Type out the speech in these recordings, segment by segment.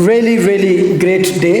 really great day.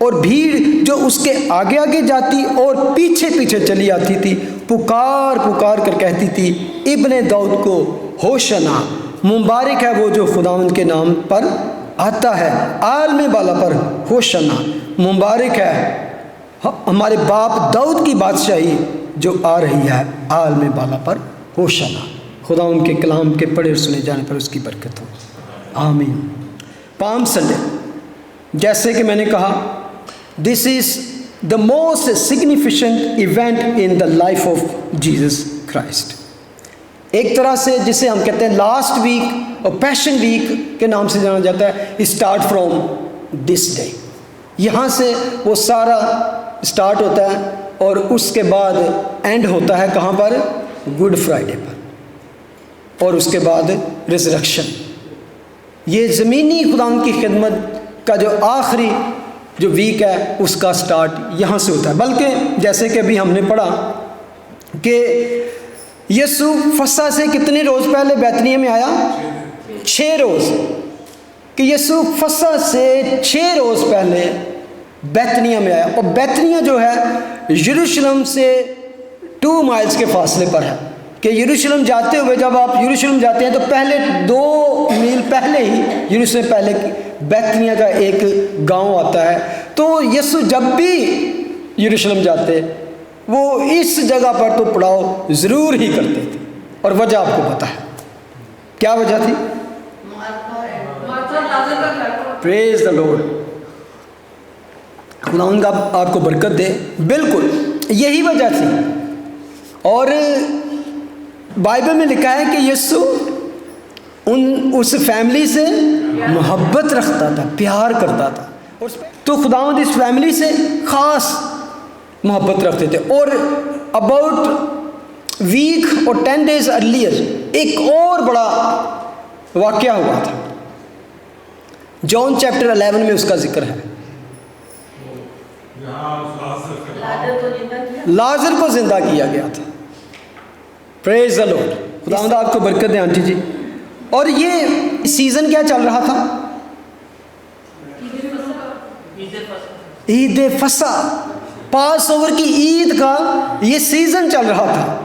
اور بھیڑ جو اس کے آگے آگے جاتی اور پیچھے پیچھے چلی آتی تھی پکار پکار کر کہتی تھی، ابن داؤد کو ہوشنا، مبارک ہے وہ جو خداوند کے نام پر آتا ہے، عالم بالا پر ہوشنا، مبارک ہے ہمارے باپ داؤد کی بادشاہی جو آ رہی ہے، عالم بالا پر ہوشنا۔ خدا ان کے کلام کے پڑھے اور سنے جانے پر اس کی برکت ہو، آمین۔ پام سنڈے، جیسے کہ میں نے کہا، this is the most significant event in the life of Jesus Christ. ایک طرح سے جسے ہم کہتے ہیں لاسٹ ویک اور پیشن ویک کے نام سے جانا جاتا ہے، اسٹارٹ فرام دس ڈے، یہاں سے وہ سارا اسٹارٹ ہوتا ہے اور اس کے بعد اینڈ ہوتا ہے کہاں پر؟ گڈ فرائیڈے پر، اور اس کے بعد ریزریکشن۔ یہ زمینی خدا کی خدمت کا جو آخری جو ویک ہے اس کا سٹارٹ یہاں سے ہوتا ہے۔ بلکہ جیسے کہ ابھی ہم نے پڑھا کہ یسوع فسح سے کتنے روز پہلے بیتنیہ میں آیا؟ 6 روز، کہ یسوع فسح سے 6 روز پہلے بیتنیہ میں آیا، اور بیتنیہ جو ہے یروشلم سے 2 مائلز کے فاصلے پر ہے، کہ یروشلم جاتے ہوئے جب آپ یروشلم جاتے ہیں تو پہلے 2 میل پہلے ہی یروشلم پہلے بیتنیہ کا ایک گاؤں آتا ہے۔ تو یسوع جب بھی یروشلم جاتے وہ اس جگہ پر تو پڑاؤ ضرور ہی کرتے تھے، اور وجہ آپ کو پتہ ہے کیا وجہ تھی؟ پریز دا لارڈ، خداوند آپ کو برکت دے۔ بالکل یہی وجہ تھی، اور بائبل میں لکھا ہے کہ یسوع اس فیملی سے محبت رکھتا تھا، پیار کرتا تھا، تو خداوند اس فیملی سے خاص محبت رکھتے تھے۔ اور اباؤٹ ویک اور 10 days ارلیئر ایک اور بڑا واقعہ ہوا تھا، جون چیپٹر 11 میں اس کا ذکر ہے۔ لازر کو زندہ کیا گیا تھا، پریز دا لارڈ، خداوند آپ کو برکت دے آنٹی جی۔ اور یہ سیزن کیا چل رہا تھا؟ عید فصح، پاس اوور کی عید کا یہ سیزن چل رہا تھا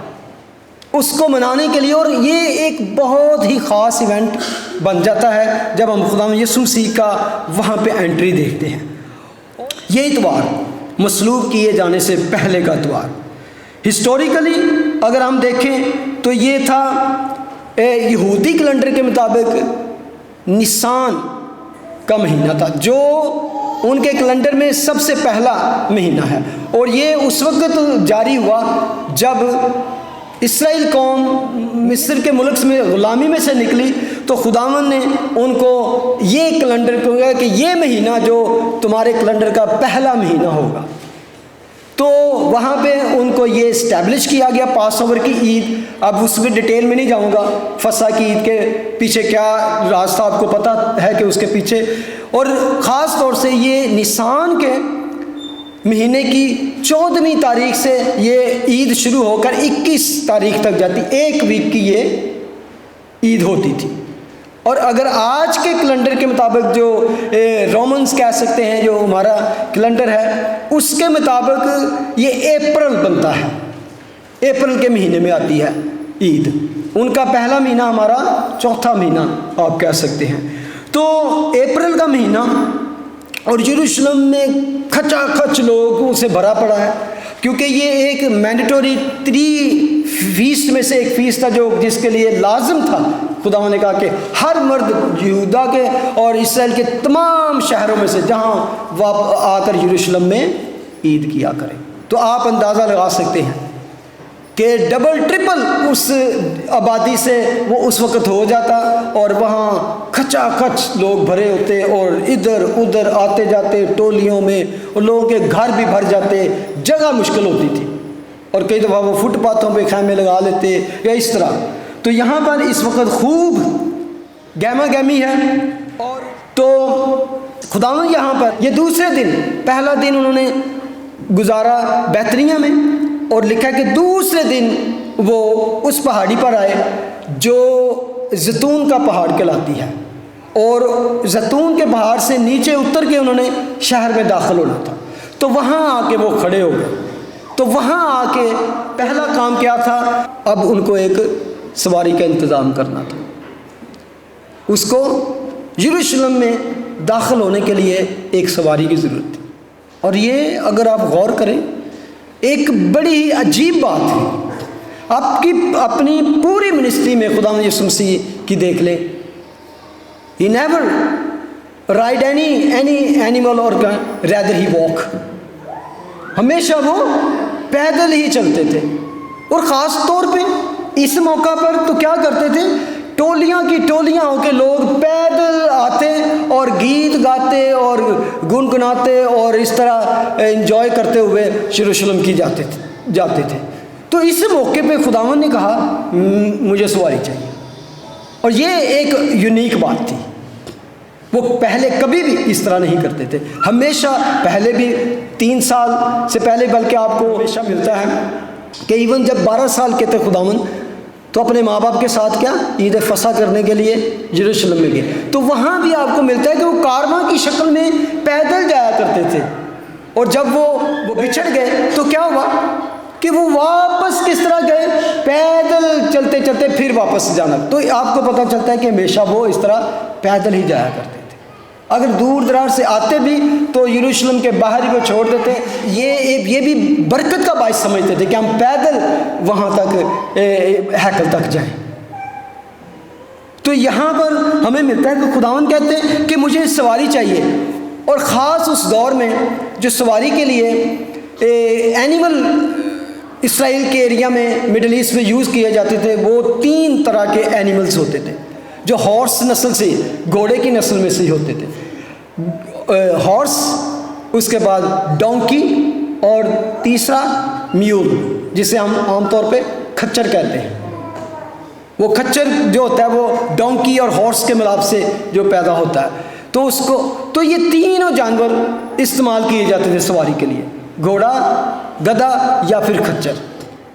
اس کو منانے کے لیے، اور یہ ایک بہت ہی خاص ایونٹ بن جاتا ہے جب ہم خدا یسوع مسیح کا وہاں پہ انٹری دیکھتے ہیں۔ یہ اتوار مصلوب کیے جانے سے پہلے کا اتوار، ہسٹوریکلی اگر ہم دیکھیں تو یہ تھا یہودی کیلنڈر کے مطابق نسان کا مہینہ تھا، جو ان کے کیلنڈر میں سب سے پہلا مہینہ ہے، اور یہ اس وقت جاری ہوا جب اسرائیل قوم مصر کے ملک میں غلامی میں سے نکلی، تو خداوند نے ان کو یہ کیلنڈر کہا کہ یہ مہینہ جو تمہارے کیلنڈر کا پہلا مہینہ ہوگا، تو وہاں پہ ان کو یہ اسٹیبلش کیا گیا پاس اوور کی عید۔ اب اس میں ڈیٹیل میں نہیں جاؤں گا، فسح کی عید کے پیچھے کیا راز تھا آپ کو پتہ ہے کہ اس کے پیچھے، اور خاص طور سے یہ نسان کے مہینے کی 14ویں تاریخ سے یہ عید شروع ہو کر 21 تاریخ تک جاتی، 1 ویک کی یہ عید ہوتی تھی۔ اور اگر آج کے کیلنڈر کے مطابق جو رومنز کہہ سکتے ہیں، جو ہمارا کیلنڈر ہے، اس کے مطابق یہ اپریل بنتا ہے، اپریل کے مہینے میں آتی ہے عید، ان کا پہلا مہینہ ہمارا چوتھا مہینہ آپ کہہ سکتے ہیں۔ تو اپریل کا مہینہ، اور یروشلم میں کھچا کھچ لوگوں سے بھرا پڑا ہے، کیونکہ یہ ایک مینڈیٹوری 3 فیسٹ میں سے ایک فیسٹ تھا جو جس کے لیے لازم تھا۔ خدا نے کہا کہ ہر مرد یہودا کے اور اسرائیل کے تمام شہروں میں سے جہاں آ کر یروشلم میں عید کیا کرے۔ تو آپ اندازہ لگا سکتے ہیں کہ ڈبل ٹرپل اس آبادی سے وہ اس وقت ہو جاتا، اور وہاں کھچا کھچ لوگ بھرے ہوتے، اور ادھر ادھر آتے جاتے ٹولیوں میں، اور لوگوں کے گھر بھی بھر جاتے، جگہ مشکل ہوتی تھی، اور کئی دفعہ وہ فٹ پاتھوں پہ خیمے لگا لیتے یا اس طرح۔ تو یہاں پر اس وقت خوب گہما گہمی ہے، اور تو خداوند یہاں پر یہ دوسرے دن، پہلا دن انہوں نے گزارا بیتنیہ میں، اور لکھا کہ دوسرے دن وہ اس پہاڑی پر آئے جو زیتون کا پہاڑ کہلاتی ہے، اور زیتون کے پہاڑ سے نیچے اتر کے انہوں نے شہر میں داخل ہونا تھا. تو وہاں آ کے وہ کھڑے ہو گئے. تو وہاں آ کے پہلا کام کیا تھا؟ اب ان کو ایک سواری کا انتظام کرنا تھا. اس کو یروشلم میں داخل ہونے کے لیے ایک سواری کی ضرورت تھی. اور یہ اگر آپ غور کریں ایک بڑی ہی عجیب بات ہے. آپ کی اپنی پوری منسٹری میں خدا یسوع مسیح کی دیکھ لیں, he never ride any animal or rather he walk. ہمیشہ وہ پیدل ہی چلتے تھے. اور خاص طور پہ اس موقع پر تو کیا کرتے تھے؟ ٹولیاں کی ٹولیاں ہو کے لوگ پیدل آتے اور گیت گاتے اور گنگناتے اور اس طرح انجوائے کرتے ہوئے یروشلم کی جاتے تھے. تو اس موقع پہ خداوند نے کہا مجھے سواری چاہیے. اور یہ ایک یونیک بات تھی. وہ پہلے کبھی بھی اس طرح نہیں کرتے تھے. ہمیشہ پہلے بھی 3 سال سے پہلے بلکہ آپ کو ہمیشہ ملتا ہے کہ ایون جب 12 سال کے تھے خداوند تو اپنے ماں باپ کے ساتھ کیا عید فصح کرنے کے لیے یروشلم میں گئے. تو وہاں بھی آپ کو ملتا ہے کہ وہ کارواں کی شکل میں پیدل جایا کرتے تھے. اور جب وہ بچھڑ گئے تو کیا ہوا کہ وہ واپس کس طرح گئے؟ پیدل چلتے چلتے پھر واپس جانا. تو آپ کو پتہ چلتا ہے کہ ہمیشہ وہ اس طرح پیدل ہی جایا کرتے تھے. اگر دور دراز سے آتے بھی تو یروشلم کے باہر ہی کو چھوڑ دیتے. یہ بھی برکت کا باعث سمجھتے تھے کہ ہم پیدل وہاں تک ہیکل تک جائیں. تو یہاں پر ہمیں ملتا ہے کہ خداوند کہتے ہیں کہ مجھے سواری چاہیے. اور خاص اس دور میں جو سواری کے لیے اینیمل اسرائیل کے ایریا میں مڈل ایسٹ میں یوز کیے جاتے تھے وہ 3 طرح کے اینیملز ہوتے تھے جو ہارس نسل سے گھوڑے کی نسل میں سے ہی ہوتے تھے. ہارس, اس کے بعد ڈونکی اور تیسرا میول جسے ہم عام طور پہ کھچر کہتے ہیں. وہ کھچر جو ہوتا ہے وہ ڈونکی اور ہارس کے ملاپ سے جو پیدا ہوتا ہے. تو یہ تینوں جانور استعمال کیے جاتے تھے سواری کے لیے, گھوڑا, گدھا یا پھر کھچر.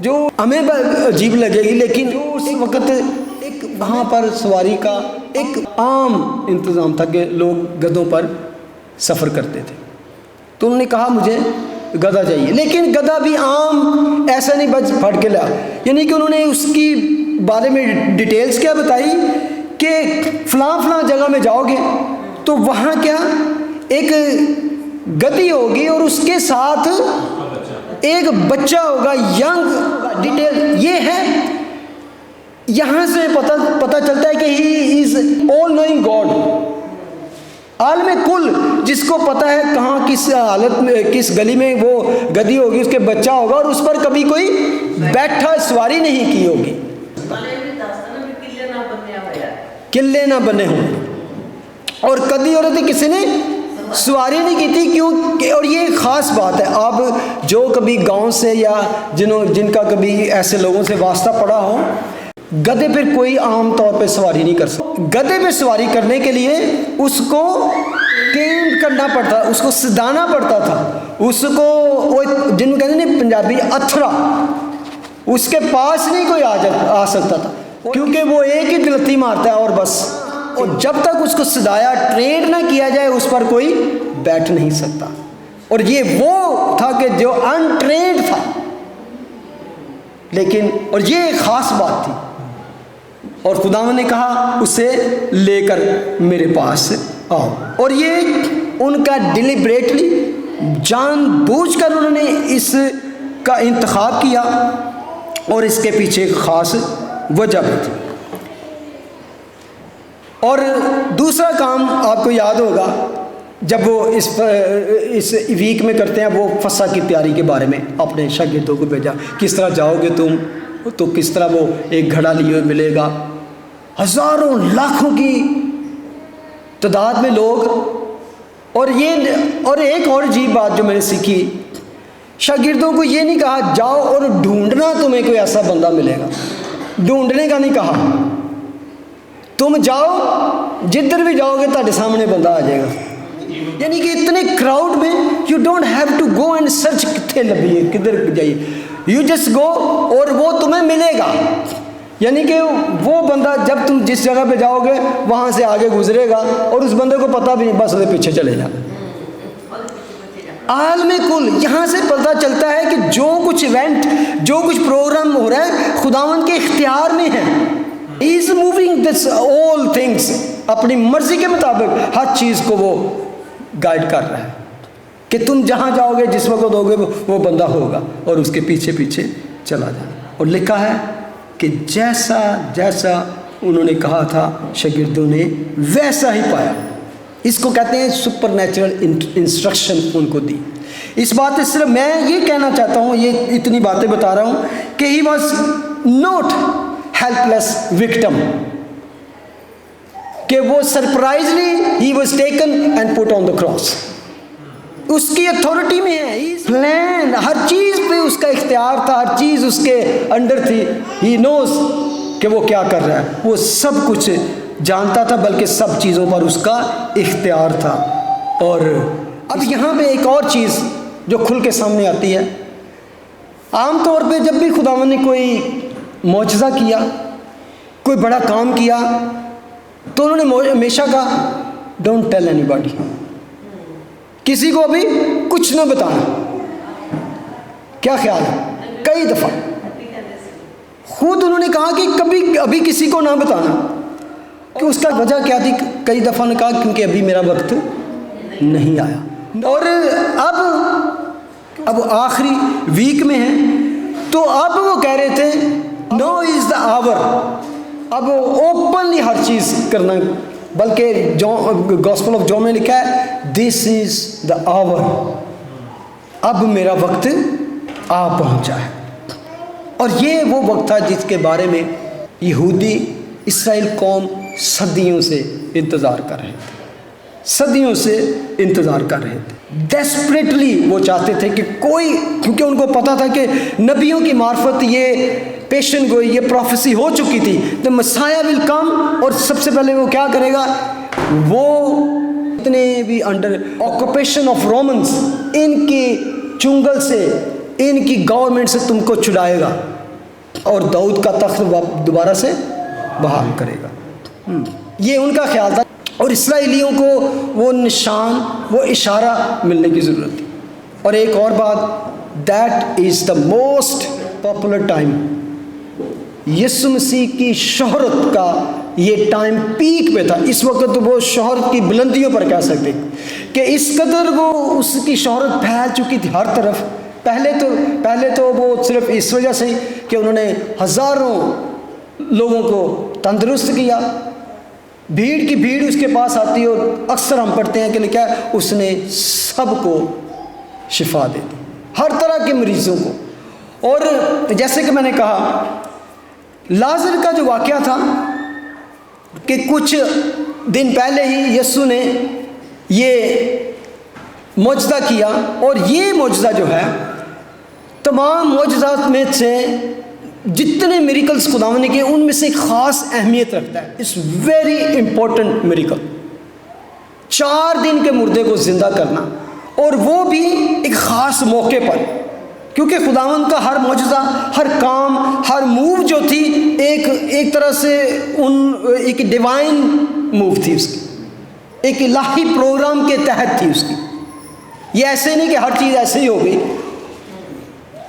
جو ہمیں عجیب لگے گی لیکن اس وقت ایک وہاں پر سواری کا ایک عام انتظام تھا کہ لوگ گدھوں پر سفر کرتے تھے. تو انہوں نے کہا مجھے گدھا چاہیے. لیکن گدھا بھی عام ایسا نہیں بچ پھٹ کے لا, یعنی کہ انہوں نے اس کی بارے میں ڈیٹیلز کیا بتائی کہ فلاں جگہ میں جاؤ گے تو وہاں کیا ایک گدھی ہوگی اور اس کے ساتھ ایک بچہ ہوگا ینگ. ڈیٹیل یہ ہے, یہاں سے پتہ چلتا ہے کہ he is all knowing God, عالم کل, جس کو پتہ ہے کہاں کس حالت میں کس گلی میں وہ گدھی ہوگی, اس کے بچہ ہوگا اور اس پر کبھی کوئی بیٹھا سواری نہیں کی ہوگی. قلعے نہ بنے ہوں اور کدی عورتیں کسی نے سواری نہیں کی تھی. کیوں؟ اور یہ خاص بات ہے. آپ جو کبھی گاؤں سے یا جن کا کبھی ایسے لوگوں سے واسطہ پڑا ہو, گدھے پہ کوئی عام طور پہ سواری نہیں کر سکتا. گدھے پہ سواری کرنے کے لیے اس کو ٹرین کرنا پڑتا, اس کو سدھانا پڑتا تھا, اس کو وہ جن کو کہتے ہیں پنجابی اتھرا, اس کے پاس نہیں کوئی آ سکتا تھا کیونکہ وہ ایک ہی گلتی مارتا ہے اور بس. اور جب تک اس کو سدھایا ٹرین نہ کیا جائے اس پر کوئی بیٹھ نہیں سکتا. اور یہ وہ تھا کہ جو انٹرینڈ تھا. لیکن اور یہ ایک خاص بات تھی. اور خداوند نے کہا اسے لے کر میرے پاس آؤ. اور یہ ان کا ڈیلیبریٹلی جان بوجھ کر انہوں نے اس کا انتخاب کیا اور اس کے پیچھے ایک خاص وجہ بھی تھی. اور دوسرا کام آپ کو یاد ہوگا جب وہ اس ویک میں کرتے ہیں, وہ فصح کی تیاری کے بارے میں اپنے شاگردوں کو بھیجا, کس طرح جاؤ گے تم, تو کس طرح وہ ایک گھڑا لیے ہوئے ملے گا, ہزاروں لاکھوں کی تعداد میں لوگ. اور ایک اور عجیب بات جو میں نے سیکھی, شاگردوں کو یہ نہیں کہا جاؤ اور ڈھونڈنا تمہیں کوئی ایسا بندہ ملے گا, ڈھونڈنے کا نہیں کہا. تم جاؤ, جدھر بھی جاؤ گے تمہارے سامنے بندہ آ جائے گا. یعنی کہ اتنے کراؤڈ میں you don't have to go and search کتنے لبھی ہے کدھر جائیے, یو جسٹ گو اور وہ تمہیں ملے گا. یعنی کہ وہ بندہ جب تم جس جگہ پہ جاؤ گے وہاں سے آگے گزرے گا اور اس بندے کو پتہ بھی نہیں، بس اسے پیچھے چلے جا۔ عالم کل یہاں سے پتہ چلتا ہے کہ جو کچھ ایونٹ، جو کچھ پروگرام ہو رہا ہے خداوند کے اختیار میں ہے۔ He is moving this all things، اپنی مرضی کے مطابق ہر چیز کو وہ گائیڈ کر رہا ہے کہ تم جہاں جاؤ گے جس وقت ہوگے وہ بندہ ہوگا اور اس کے پیچھے پیچھے چلا جائے۔ اور لکھا ہے کہ جیسا جیسا انہوں نے کہا تھا شاگردوں نے ویسا ہی پایا۔ اس کو کہتے ہیں سپر نیچرل انسٹرکشن ان کو دی۔ اس بات سے صرف میں یہ کہنا چاہتا ہوں، یہ اتنی باتیں بتا رہا ہوں کہ he was not helpless victim, کہ وہ surprisingly he was taken and put on the cross. اس کی اتھارٹی میں ہے، پلان ہر چیز پہ اس کا اختیار تھا، ہر چیز اس کے انڈر تھی۔ ہی نوز کہ وہ کیا کر رہا ہے، وہ سب کچھ جانتا تھا، بلکہ سب چیزوں پر اس کا اختیار تھا۔ اور اب یہاں پہ ایک اور چیز جو کھل کے سامنے آتی ہے، عام طور پہ جب بھی خداوند نے کوئی معجزہ کیا، کوئی بڑا کام کیا، تو انہوں نے ہمیشہ کہا ڈونٹ ٹیل اینی باڈی، کسی کو ابھی کچھ نہ بتانا۔ کیا خیال ہے؟ کئی دفعہ خود انہوں نے کہا کہ کبھی ابھی کسی کو نہ بتانا، کہ اس کا وجہ کیا تھی؟ کئی دفعہ نے کہا کیونکہ ابھی میرا وقت نہیں آیا۔ اور اب آخری ویک میں ہے، تو اب وہ کہہ رہے تھے نو از دا آور، اب اوپنلی ہر چیز کرنا، بلکہ گاسپل آف جان میں لکھا ہے دس از دا آور، اب میرا وقت آ پہنچا ہے۔ اور یہ وہ وقت تھا جس کے بارے میں یہودی اسرائیل قوم صدیوں سے انتظار کر رہے تھے، صدیوں سے انتظار کر رہے تھے۔ ڈیسپریٹلی وہ چاہتے تھے کہ کوئی، کیونکہ ان کو پتا تھا کہ نبیوں کی معرفت یہ پیشن گوئی، یہ پروفیسی ہو چکی تھی، تو مسیح ول کم، اور سب سے پہلے وہ کیا کرے گا؟ وہ اتنے بھی انڈر آکوپیشن آف رومنس، ان کی چنگل سے، ان کی گورنمنٹ سے تم کو چھڑائے گا اور داؤد کا تخت دوبارہ سے بحال کرے گا۔ یہ ان کا خیال تھا، اور اسرائیلیوں کو وہ نشان، وہ اشارہ ملنے کی ضرورت تھی۔ اور ایک اور بات، that is the most popular time, یسوع مسیح کی شہرت کا یہ ٹائم پیک پہ تھا۔ اس وقت وہ شہرت کی بلندیوں پر کہہ سکتے کہ اس قدر وہ اس کی شہرت پھیل چکی تھی ہر طرف۔ پہلے تو وہ صرف اس وجہ سے کہ انہوں نے ہزاروں لوگوں کو تندرست کیا، بھیڑ کی بھیڑ اس کے پاس آتی، اور اکثر ہم پڑھتے ہیں کہ لکھا ہے اس نے سب کو شفا دے دی، ہر طرح کے مریضوں کو۔ اور جیسے کہ میں نے کہا، لازر کا جو واقعہ تھا کہ کچھ دن پہلے ہی یسوع نے یہ معجزہ کیا، اور یہ معجزہ جو ہے تمام معجزات میں سے جتنے میریکلز خداوند نے کیے ان میں سے ایک خاص اہمیت رکھتا ہے۔ اٹس ویری امپورٹنٹ میریکل، 4 دن کے مردے کو زندہ کرنا، اور وہ بھی ایک خاص موقع پر، کیونکہ خداوند کا ہر معجزہ، ہر کام، ہر موو جو تھی ایک طرح سے ایک ڈیوائن موو تھی اس کی، ایک الہی پروگرام کے تحت تھی اس کی۔ یہ ایسے نہیں کہ ہر چیز ایسے ہی ہو گئی،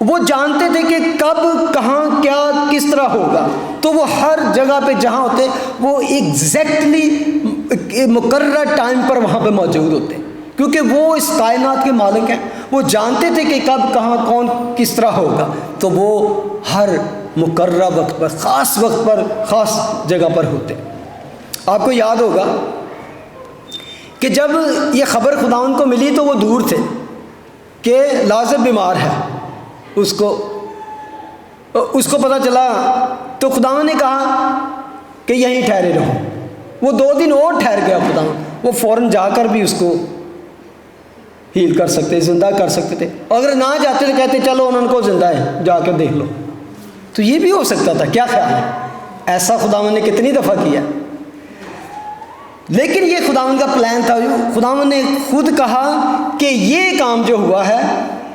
وہ جانتے تھے کہ کب، کہاں، کیا، کس طرح ہوگا، تو وہ ہر جگہ پہ جہاں ہوتے وہ ایگزیکٹلی مقررہ ٹائم پر وہاں پہ موجود ہوتے، کیونکہ وہ اس کائنات کے مالک ہیں۔ وہ جانتے تھے کہ کب، کہاں، کون، کس طرح ہوگا، تو وہ ہر مقررہ وقت پر، خاص وقت پر، خاص جگہ پر ہوتے۔ آپ کو یاد ہوگا کہ جب یہ خبر خداوند کو ملی تو وہ دور تھے کہ لازر بیمار ہے، اس کو پتہ چلا، تو خداوند نے کہا کہ یہیں ٹھہرے رہو۔ وہ 2 دن اور ٹھہر گیا خداوند، وہ فوراً جا کر بھی اس کو ہیل کر سکتے، زندہ کر سکتے تھے، اگر نہ جاتے تو کہتے چلو انہوں کو زندہ ہے، جا کر دیکھ لو، تو یہ بھی ہو سکتا تھا۔ کیا خیال ہے؟ ایسا خداوند نے کتنی دفعہ کیا، لیکن یہ خداوند کا پلان تھا۔ خداوند نے خود کہا کہ یہ کام جو ہوا ہے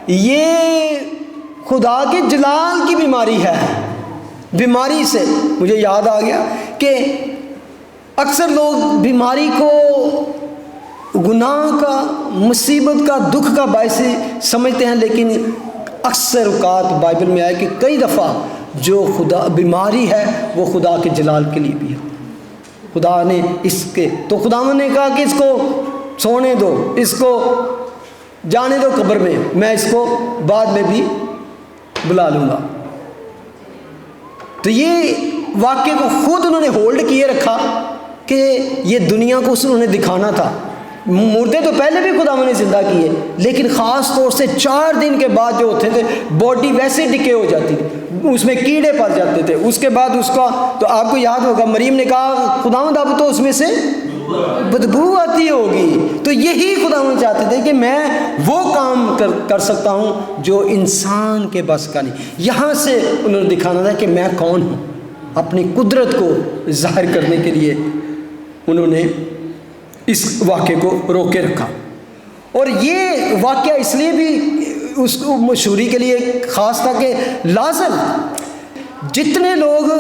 یہ خدا کے جلال کی بیماری ہے، بیماری سے مجھے یاد آ گیا کہ اکثر لوگ بیماری کو گناہ کا، مصیبت کا، دکھ کا باعث سمجھتے ہیں، لیکن اکثر اوقات بائبل میں آئے کہ کئی دفعہ جو خدا بیماری ہے وہ خدا کے جلال کے لیے بھی ہے. خدا نے اس کے تو خداوند نے کہا کہ اس کو سونے دو، اس کو جانے دو قبر میں اس کو بعد میں بھی بلا لوں گا. تو یہ واقعے کو خود انہوں نے ہولڈ کیے رکھا کہ یہ دنیا کو انہوں نے دکھانا تھا. مردے تو پہلے بھی خداوند نے زندہ کیے، لیکن خاص طور سے 4 دن کے بعد جو ہوتے تھے باڈی ویسے ڈکے ہو جاتی تھی، اس میں کیڑے پڑ جاتے تھے. اس کے بعد اس کا تو آپ کو یاد ہوگا مریم نے کہا خداوند اب تو اس میں سے بدبو آتی ہوگی. تو یہی خداوند چاہتے تھے کہ میں وہ کام کر سکتا ہوں جو انسان کے بس کا نہیں. یہاں سے انہوں نے دکھانا تھا کہ میں کون ہوں. اپنی قدرت کو ظاہر کرنے کے لیے انہوں نے اس واقعے کو روک کے رکھا. اور یہ واقعہ اس لیے بھی اس کو مشہوری کے لیے خاص تھا کہ لازر، جتنے لوگ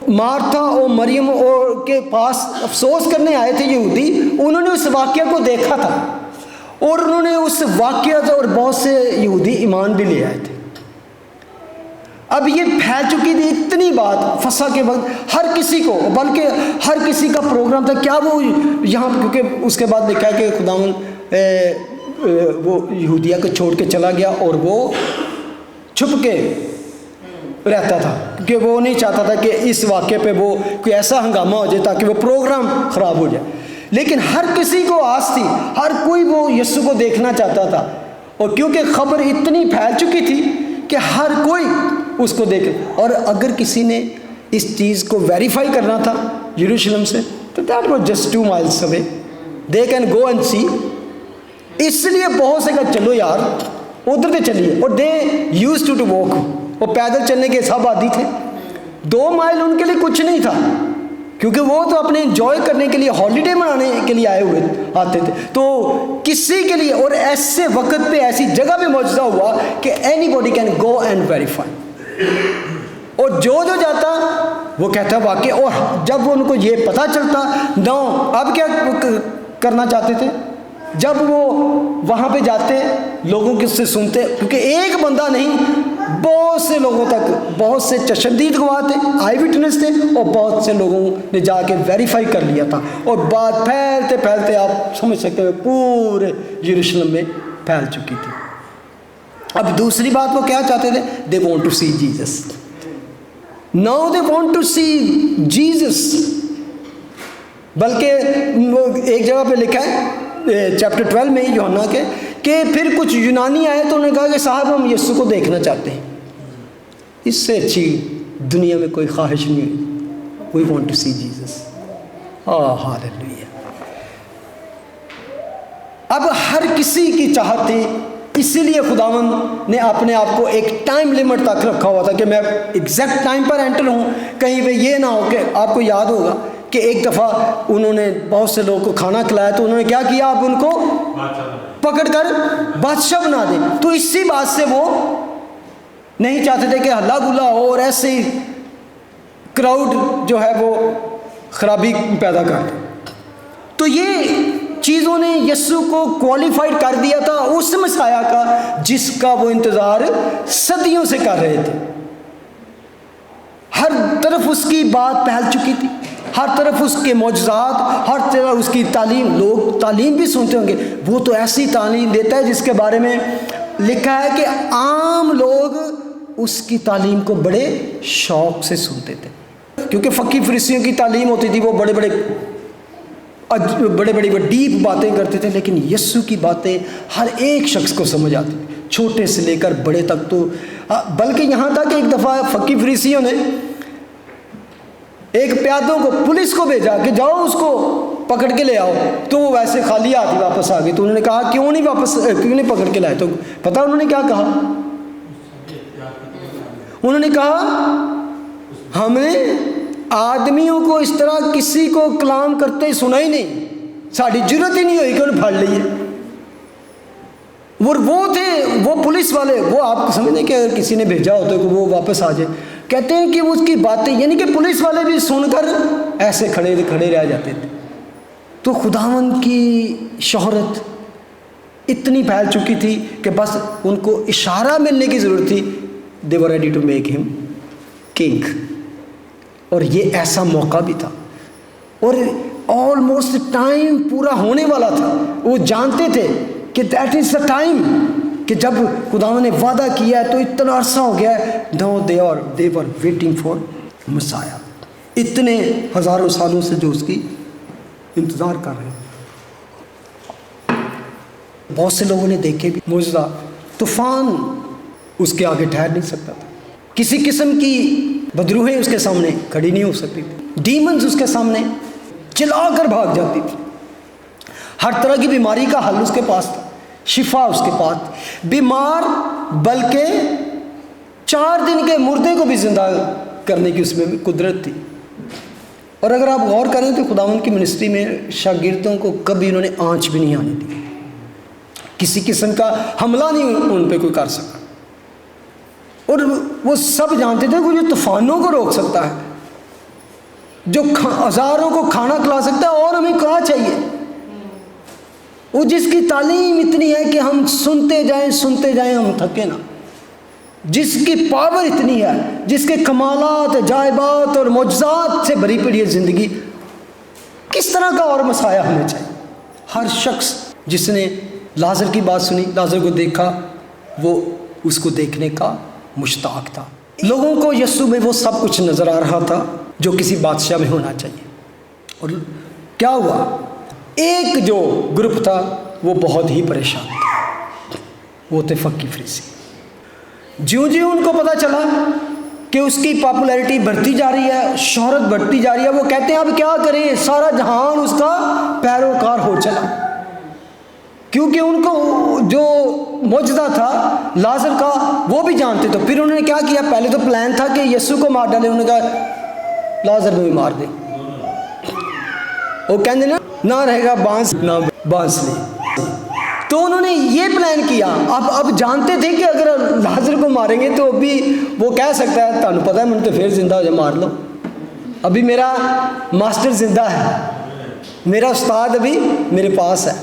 مارتھا اور مریم اور کے پاس افسوس کرنے آئے تھے یہودی، انہوں نے اس واقعہ کو دیکھا تھا اور انہوں نے اس واقعہ سے اور بہت سے یہودی ایمان بھی لے آئے تھے. اب یہ پھیل چکی تھی اتنی بات فسح کے وقت ہر کسی کو، بلکہ ہر کسی کا پروگرام تھا. کیا وہ یہاں کیونکہ اس کے بعد لکھا ہے کہ خداوند وہ یہودیہ کو چھوڑ کے چلا گیا اور وہ چھپ کے رہتا تھا کیونکہ وہ نہیں چاہتا تھا کہ اس واقعے پہ وہ کوئی ایسا ہنگامہ ہو جائے تاکہ وہ پروگرام خراب ہو جائے. لیکن ہر کسی کو آس تھی، ہر کوئی وہ یسوع کو دیکھنا چاہتا تھا. اور کیونکہ خبر اتنی پھیل چکی تھی کہ ہر کوئی اس کو دیکھے. اور اگر کسی نے اس چیز کو ویریفائی کرنا تھا یروشلم سے تو that was just 2 miles away. They can go and see. اس لیے بہت سے کہا چلو یار ادھر سے چلیے. اور دے یوز ٹو واک. وہ پیدل چلنے کے سب عادی تھے. 2 مائل ان کے لیے کچھ نہیں تھا کیونکہ وہ تو اپنے انجوائے کرنے کے لیے، ہالیڈے منانے کے لیے آتے تھے. تو کسی کے لیے، اور ایسے وقت پہ ایسی جگہ پہ معجزہ ہوا کہ any body can go and verify. اور جو جاتا وہ کہتا واقعی. اور جب ان کو یہ پتہ چلتا اب کیا کرنا چاہتے تھے، جب وہ وہاں پہ جاتے لوگوں کے سے سنتے، کیونکہ ایک بندہ نہیں بہت سے لوگوں تک، بہت سے چشمدید گواہ تھے، آئی وٹنس تھے، اور بہت سے لوگوں نے جا کے ویریفائی کر لیا تھا. اور بات پھیلتے پھیلتے آپ سمجھ سکتے ہیں پورے یروشلم میں پھیل چکی تھی. اب دوسری بات وہ کیا چاہتے تھے، they want to see Jesus. Now they want to see Jesus. بلکہ ایک جگہ پہ لکھا ہے چیپٹر 12 میں یوحنا کے کہ پھر کچھ یونانی آئے تو انہوں نے کہا کہ صاحب ہم یسوع کو دیکھنا چاہتے ہیں. اس سے اچھی دنیا میں کوئی خواہش نہیں ہے. We want to see Jesus. Hallelujah. اب ہر کسی کی چاہت تھی، اسی لیے خداوند نے اپنے آپ کو ایک ٹائم لیمٹ تک رکھا ہوا تھا کہ میں ایگزیکٹ ٹائم پر انٹر ہوں. کہیں پہ یہ نہ ہو کہ آپ کو یاد ہوگا کہ ایک دفعہ انہوں نے بہت سے لوگوں کو کھانا کھلایا تو انہوں نے کیا کیا، آپ ان کو پکڑ کر بادشاہ بنا دیں. تو اسی بات سے وہ نہیں چاہتے تھے کہ ہلا گلا ہو اور ایسے ہی کراؤڈ جو ہے وہ خرابی پیدا کر دے. تو یہ چیزوں نے یسوع کو کوالیفائڈ کر دیا تھا اس مسیح کا جس کا وہ انتظار صدیوں سے کر رہے تھے. ہر طرف اس کی بات پھیل چکی تھی، ہر طرف اس کے معجزات، ہر طرف اس کی تعلیم. لوگ تعلیم بھی سنتے ہوں گے، وہ تو ایسی تعلیم دیتا ہے جس کے بارے میں لکھا ہے کہ عام لوگ اس کی تعلیم کو بڑے شوق سے سنتے تھے. کیونکہ فقی فریسیوں کی تعلیم ہوتی تھی، وہ بڑے بڑی ڈیپ باتیں کرتے تھے، لیکن یسوع کی باتیں ہر ایک شخص کو سمجھ آتی تھی، چھوٹے سے لے کر بڑے تک. تو بلکہ یہاں تک کہ ایک دفعہ فقی فریسیوں نے ایک پیادوں کو، پولیس کو بھیجا کہ جاؤ اس کو پکڑ کے لے آؤ. تو وہ ویسے خالی ہاتھ ہی واپس آ گئی. تو انہوں نے کہا کیوں نہیں پکڑ کے لائے؟ تو پتہ انہوں نے کیا کہا؟ انہوں نے کہا ہمیں آدمیوں کو اس طرح کسی کو کلام کرتے سنا ہی نہیں، ساری ضرورت ہی نہیں ہوئی کہ انہیں پھڑ لیے. وہ تھے وہ پولیس والے، وہ آپ سمجھیں کہ اگر کسی نے بھیجا ہوتا ہے کہ وہ واپس آ جائے. کہتے ہیں کہ اس کی باتیں یعنی کہ پولیس والے بھی سن کر ایسے کھڑے رہ جاتے تھے. تو خداوند کی شہرت اتنی پھیل چکی تھی کہ بس ان کو اشارہ ملنے کی ضرورت تھی. they were ready to make him king. اور یہ ایسا موقع بھی تھا اور آلموسٹ ٹائم پورا ہونے والا تھا. وہ جانتے تھے کہ دیٹ از دا ٹائم کہ جب خداوند نے وعدہ کیا ہے تو اتنا عرصہ ہو گیا ہے. نو they were waiting for مسایہ. اتنے ہزاروں سالوں سے جو اس کی انتظار کر رہے ہیں. بہت سے لوگوں نے دیکھے بھی معجزہ. طوفان اس کے آگے ٹھہر نہیں سکتا تھا. کسی قسم کی بدروہیں اس کے سامنے کھڑی نہیں ہو سکتی تھی. ڈیمنز اس کے سامنے چلا کر بھاگ جاتی تھی. ہر طرح کی بیماری کا حل اس کے پاس تھا. شفا اس کے پاس. بیمار بلکہ 4 دن کے مردے کو بھی زندہ کرنے کی اس میں قدرت تھی. اور اگر آپ غور کریں تو خداوند کی منسٹری میں شاگردوں کو کبھی انہوں نے آنچ بھی نہیں آنے دی. کسی قسم کا حملہ نہیں ان پہ کوئی کر سکا. اور وہ سب جانتے تھے کہ جو طوفانوں کو روک سکتا ہے, جو ہزاروں کو کھانا کھلا سکتا ہے, اور ہمیں کہاں چاہیے. وہ جس کی تعلیم اتنی ہے کہ ہم سنتے جائیں ہم تھکے نہ. جس کی پاور اتنی ہے, جس کے کمالات, عجائبات اور معجزات سے بھری پڑی ہے زندگی, کس طرح کا اور مسایہ ہمیں چاہیے. ہر شخص جس نے لازر کی بات سنی, لازر کو دیکھا, وہ اس کو دیکھنے کا مشتاق تھا. لوگوں کو یسوع میں وہ سب کچھ نظر آ رہا تھا جو کسی بادشاہ میں ہونا چاہیے. اور کیا ہوا, ایک جو گروپ تھا وہ بہت ہی پریشان تھا. وہ تھے فقی فریسی. جیوں ان کو پتہ چلا کہ اس کی پاپولیرٹی بڑھتی جا رہی ہے, شہرت بڑھتی جا رہی ہے, وہ کہتے ہیں اب کیا کریں, سارا جہان اس کا پیروکار ہو چلا. کیونکہ ان کو جو معجزہ تھا لازر کا وہ بھی جانتے. تو پھر انہوں نے کیا کیا, پہلے تو پلان تھا کہ یسوع کو مار ڈالے. انہوں نے کہا لازر کو بھی مار دے. وہ کہتے نا نہ رہے گا بانس نہ بانسلی. تو انہوں نے یہ پلان کیا. اب جانتے تھے کہ اگر لازر کو ماریں گے تو ابھی وہ کہہ سکتا ہے تمہیں پتہ ہے میں تو پھر زندہ ہو جائے, مار لو, ابھی میرا ماسٹر زندہ ہے, میرا استاد ابھی میرے پاس ہے.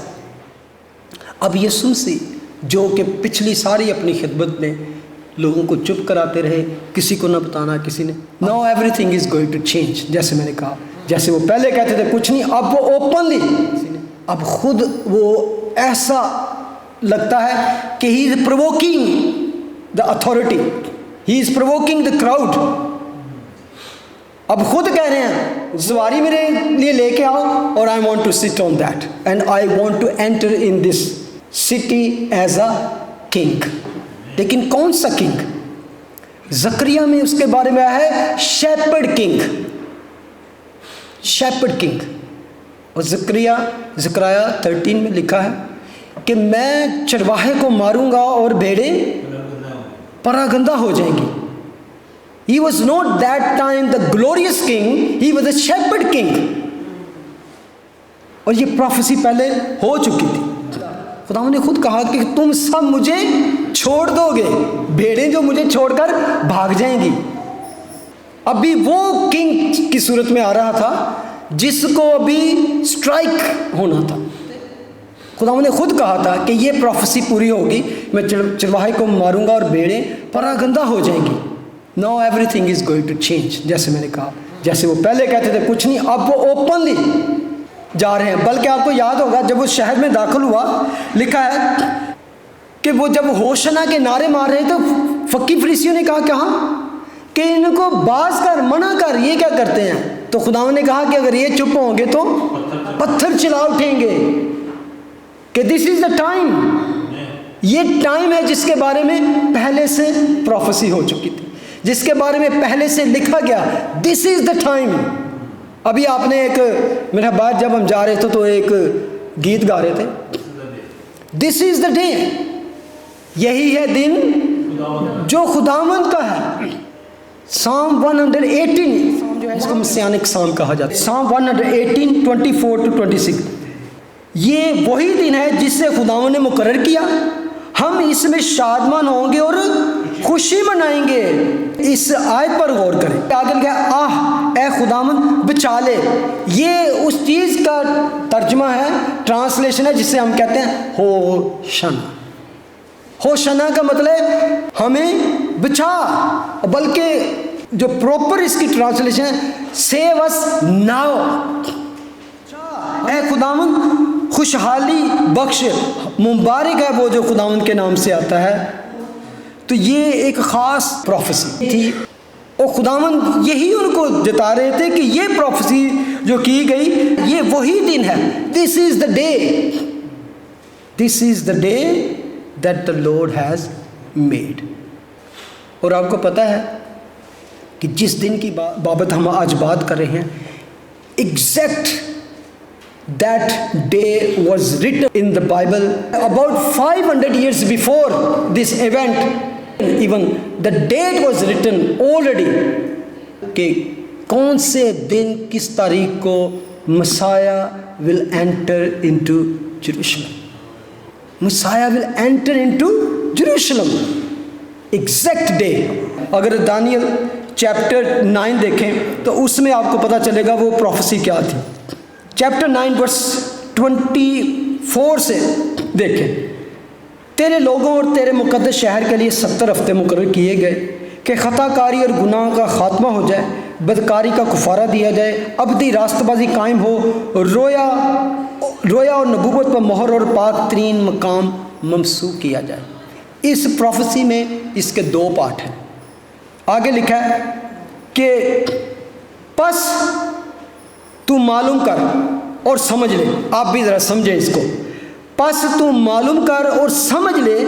اب یسوع سے جو کہ پچھلی ساری اپنی خدمت میں لوگوں کو چپ کراتے رہے, کسی کو نہ بتانا, کسی نے no everything is going to change. جیسے میں نے کہا, جیسے وہ پہلے کہتے تھے کچھ نہیں, اب وہ اوپنلی, اب خود وہ ایسا لگتا ہے کہ he is provoking the authority, he is provoking the crowd. اب خود کہہ رہے ہیں سواری میرے لیے لے کے آؤ اور آئی want to sit on that and I want to enter in this city as a king. لیکن کون سا کنگ؟ زکریا میں اس کے بارے میں ہے شیپرڈ کنگ, شیپرڈ کنگ. اور زکریا 13 میں لکھا ہے کہ میں چرواہے کو ماروں گا اور بھیڑیں پراگندہ ہو جائیں گی. He was not that time the glorious king, he was a shepherd king. اور یہ پروفیسی پہلے ہو چکی تھی. خدا نے خود کہا کہ تم سب مجھے چھوڑ دو گے, بھیڑیں جو مجھے چھوڑ کر بھاگ جائیں گی. ابھی وہ کنگ کی صورت میں آ رہا تھا جس کو ابھی سٹرائک ہونا تھا. خدا نے خود کہا تھا کہ یہ پروفیسی پوری ہوگی, میں چرواہے کو ماروں گا اور بھیڑیں پراگندہ ہو جائیں گی. No everything is going to change. جیسے میں نے کہا, جیسے وہ پہلے کہتے تھے کچھ نہیں, اب وہ اوپنلی جا رہے ہیں. بلکہ آپ کو یاد ہوگا جب وہ شہر میں داخل ہوا, لکھا ہے کہ وہ جب ہوشنا کے نعرے مار رہے تو فقی فریسیوں نے کہا کہاں کہ ان کو باز کر, منع کر, یہ کیا کرتے ہیں. تو خدا نے کہا کہ اگر یہ چپ ہوں گے تو پتھر چلا اٹھیں گے, کہ دس از دا ٹائم. یہ ٹائم ہے جس کے بارے میں پہلے سے پروفیسی ہو چکی تھی, جس کے بارے میں پہلے سے لکھا گیا, دس از دا ٹائم. ابھی آپ نے ایک میرا بات جب ہم جا رہے تھے تو ایک گیت گا رہے تھے, دس از دا ڈے, یہی ہے دن جو خداوند کا ہے. سام 118 جو ہے اس کو مسیانک سام کہا جاتا ہے. سام 118 24 to 26. یہ وہی دن ہے جس سے خداوند نے مقرر کیا ہم اس میں شادمان ہوں گے اور خوشی منائیں گے. اس آیت پر غور کریں. آگے کیا؟ آہ اے خداوند بچا لے. یہ اس چیز کا ترجمہ ہے، ٹرانسلیشن ہے جس سے ہم کہتے ہیں ہوشنا. ہوشنا کا مطلب ہمیں بچا، بلکہ جو پراپر اس کی ٹرانسلیشن ہے سیو اس ناؤ. اے خداوند خوشحالی بخش، مبارک ہے وہ جو خداوند کے نام سے آتا ہے. تو یہ ایک خاص پروفیسی تھی اور خداوند یہی ان کو جتا رہے تھے کہ یہ پروفیسی جو کی گئی یہ وہی دن ہے. This is the day, this is the day that the Lord has made. اور آپ کو پتہ ہے کہ جس دن کی بابت ہم آج بات کر رہے ہیں، exact that day was written in the Bible about 500 years before this event. Even the date was written already کہ کون سے دن کس تاریخ کو Messiah will enter into Jerusalem. Messiah will enter into Jerusalem. Exact day. اگر دانیل chapter 9 دیکھیں تو اس میں آپ کو پتہ چلے گا وہ پروفیسی کیا تھی. چیپٹر 9 ورس 24 سے دیکھیں. تیرے لوگوں اور تیرے مقدس شہر کے لیے 70 ہفتے مقرر کیے گئے کہ خطا کاری اور گناہ کا خاتمہ ہو جائے، بدکاری کا کفارہ دیا جائے، ابدی راست بازی قائم ہو، رویا اور نبوت پر مہر اور پاک ترین مقام ممسوک کیا جائے. اس پروفیسی میں اس کے 2 پارٹ ہیں. آگے لکھا ہے کہ پس تو معلوم کر اور سمجھ لے. آپ بھی ذرا سمجھیں اس کو. پس تو معلوم کر اور سمجھ لے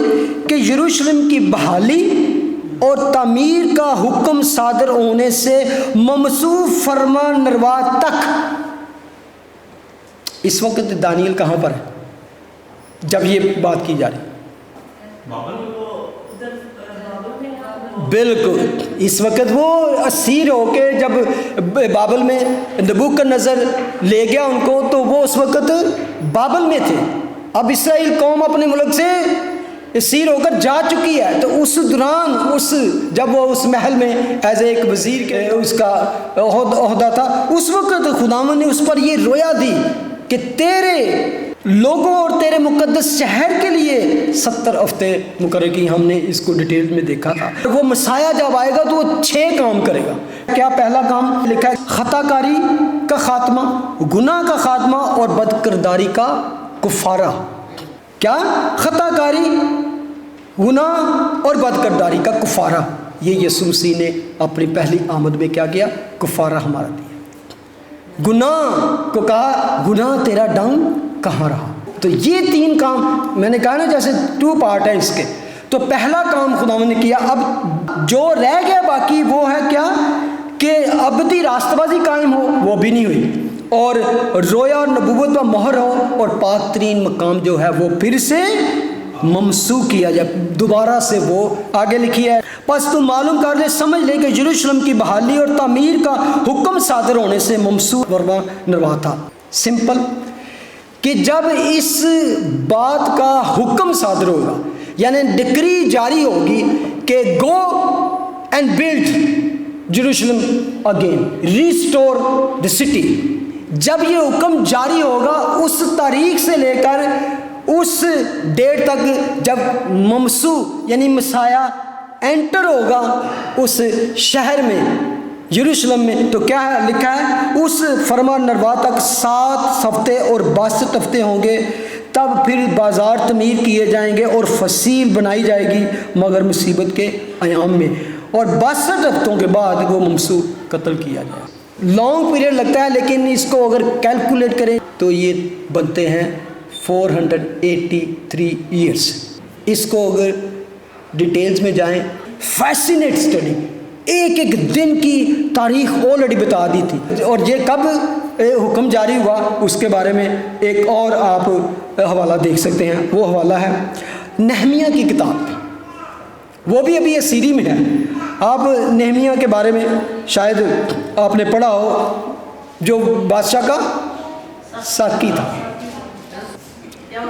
کہ یروشلم کی بحالی اور تعمیر کا حکم صادر ہونے سے ممسوح فرما نروا تک. اس وقت دانیل کہاں پر ہے جب یہ بات کی جا رہی؟ بالکل اس وقت وہ اسیر ہو کے جب بابل میں نبوکدنضر لے گیا ان کو، تو وہ اس وقت بابل میں تھے. اب اسرائیل قوم اپنے ملک سے اسیر ہو کر جا چکی ہے. تو اس دوران جب وہ اس محل میں ایز ایک وزیر کے اس کا عہدہ تھا، اس وقت خداوند نے اس پر یہ رویا دی کہ تیرے لوگوں اور تیرے مقدس شہر کے لیے 70 ہفتے مقرر کی. ہم نے اس کو ڈیٹیل میں دیکھا تھا. وہ مسیح جب آئے گا تو وہ 6 کام کرے گا. کیا پہلا کام لکھا ہے؟ خطا کاری کا خاتمہ، گناہ کا خاتمہ اور بد کرداری کا کفارہ. کیا؟ خطا کاری، گناہ اور بد کرداری کا کفارہ. یہ یسوع مسیح نے اپنی پہلی آمد میں کیا کیا؟ کفارہ ہمارا دیا. گناہ کو کہا گناہ تیرا ڈنگ کہاں رہا. تو یہ 3 کام میں نے کہا نا جیسے 2 پارٹ ہے اس کے. تو پہلا کام خداوند نے کیا. اب جو رہ گیا باقی وہ ہے کیا کہ ابدی راست بازی قائم ہو، وہ بھی نہیں ہوئی، اور رویا اور نبوت پر مہر ہو، اور پاک ترین مقام جو ہے وہ پھر سے ممسوح کیا جائے، دوبارہ سے وہ آگے لکھی ہے. پس تو معلوم کر لے، سمجھ لے کہ یروشلم کی بحالی اور تعمیر کا حکم صادر ہونے سے ممسوح ورما نروا تھا. سمپل کہ جب اس بات کا حکم صادر ہوگا، یعنی ڈکری جاری ہوگی کہ go and build Jerusalem again, restore the city. جب یہ حکم جاری ہوگا اس تاریخ سے لے کر اس ڈیٹ تک جب ممسوح یعنی مسیح انٹر ہوگا اس شہر میں، یروشلم میں، تو کیا ہے لکھا ہے؟ اس فرما نروا تک 7 ہفتے اور 62 ہفتے ہوں گے. تب پھر بازار تعمیر کیے جائیں گے اور فصیل بنائی جائے گی مگر مصیبت کے ایام میں، اور 62 ہفتوں کے بعد وہ ممسوح قتل کیا جائے. لانگ پیریڈ لگتا ہے، لیکن اس کو اگر کیلکولیٹ کریں تو یہ بنتے ہیں 483 ایئرس. اس کو اگر ڈیٹیلز میں جائیں، فیسینیٹ اسٹڈی، ایک ایک دن کی تاریخ آلریڈی بتا دی تھی، اور یہ کب حکم جاری ہوا اس کے بارے میں ایک اور آپ حوالہ دیکھ سکتے ہیں. وہ حوالہ ہے نہمیہ کی کتاب، وہ بھی ابھی اسیری میں ہے. آپ نہمیہ کے بارے میں شاید آپ نے پڑھا ہو، جو بادشاہ کا ساقی تھا.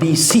BC,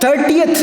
30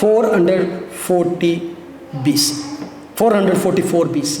444 BC।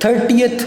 30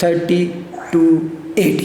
32 AD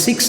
6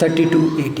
32 AD,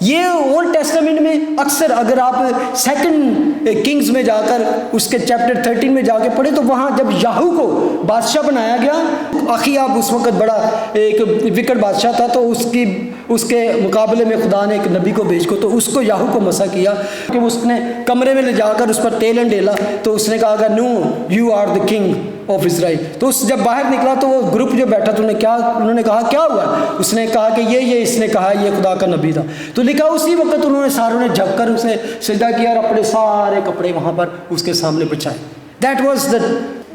یہ اولڈ ٹیسٹمنٹ میں اکثر اگر آپ سیکنڈ کنگز میں جا کر اس کے چیپٹر 13 میں جا کے پڑھے تو وہاں جب یاہو کو بادشاہ بنایا گیا، اخیاب اس وقت بڑا ایک وکٹ بادشاہ تھا، تو اس کے مقابلے میں خدا نے ایک نبی کو بھیج کو، تو اس کو یاہو کو مسا کیا کہ اس نے کمرے میں لے جا کر اس پر تیل ڈالا، تو اس نے کہا کہ no you are the king of Israel. تو اس جب باہر نکلا تو وہ گروپ جو بیٹھا تو انہوں نے کہا کیا ہوا؟ اس نے کہا کہ یہ اس نے کہا یہ خدا کا نبی تھا۔ تو لکھا اسی وقت انہوں نے ساروں نے جھک کر اسے سجدہ کیا اور اپنے سارے کپڑے وہاں پر اس کے سامنے بچھائے۔ دیٹ واز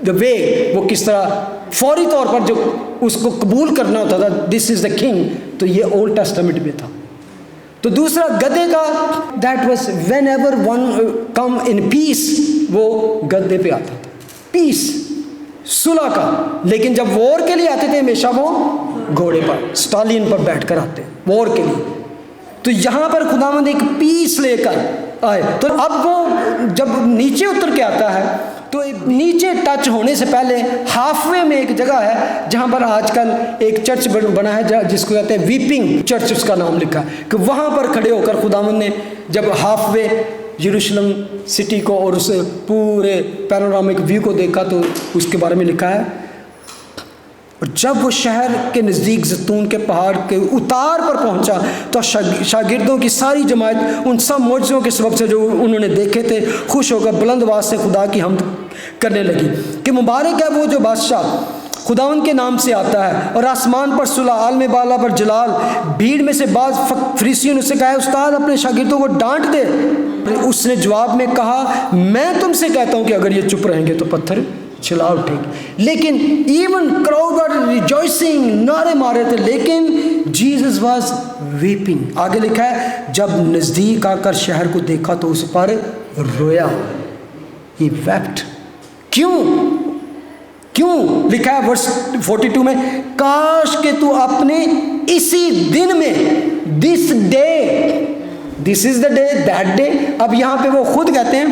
دا وے، وہ کس طرح فوری طور پر جو اس کو قبول کرنا ہوتا تھا، دس از دا کنگ، تو یہ اولڈ ٹیسٹمنٹ میں تھا۔ تو دوسرا گدے کا، that was whenever one come in peace, وہ گدے پہ آتا تھا، پیس صلح کا۔ لیکن جب وار کے لیے آتے تھے ہمیشہ وہ گھوڑے پر، اسٹالین پر بیٹھ کر آتے وار کے لیے۔ تو یہاں پر خداوند ایک پیس لے کر آئے۔ تو اب وہ جب نیچے اتر کے آتا ہے تو نیچے ٹچ ہونے سے پہلے ہاف وے میں ایک جگہ ہے جہاں پر آج کل ایک چرچ بنا ہے جس کو کہتے ہیں ویپنگ چرچ، اس کا نام لکھا ہے، کہ وہاں پر کھڑے ہو کر خداوند نے جب ہاف وے یروشلم سٹی کو اور اس پورے پینورامک ویو کو دیکھا تو اس کے بارے میں لکھا ہے، اور جب وہ شہر کے نزدیک زیتون کے پہاڑ کے اتار پر پہنچا تو شاگردوں کی ساری جماعت ان سب معجزوں کے سبب سے جو انہوں نے دیکھے تھے خوش ہو کر بلند آواز سے خدا کی حمد کرنے لگی کہ مبارک ہے وہ جو بادشاہ خداوند کے نام سے آتا ہے، اور آسمان پر صلح، عالم بالا پر جلال۔ بھیڑ میں سے بعض فریسیوں نے اسے کہا استاد اپنے شاگردوں کو ڈانٹ دے۔ اس نے جواب میں کہا میں تم سے کہتا ہوں کہ اگر یہ چپ رہیں گے تو پتھر چلا اٹھے گی۔ لیکن ایون کراؤڈ ور ریجوائسنگ، نعرے مارے تھے، لیکن جیسس واز ویپنگ۔ آگے لکھا ہے جب نزدیک آ کر شہر کو دیکھا تو اس پر رویا، ہی ویپٹ۔ کیوں لکھا ہے ورس 42 میں، کاش کہ تو اپنے اسی دن میں، this day, this is the day, that day. اب یہاں پہ وہ خود کہتے ہیں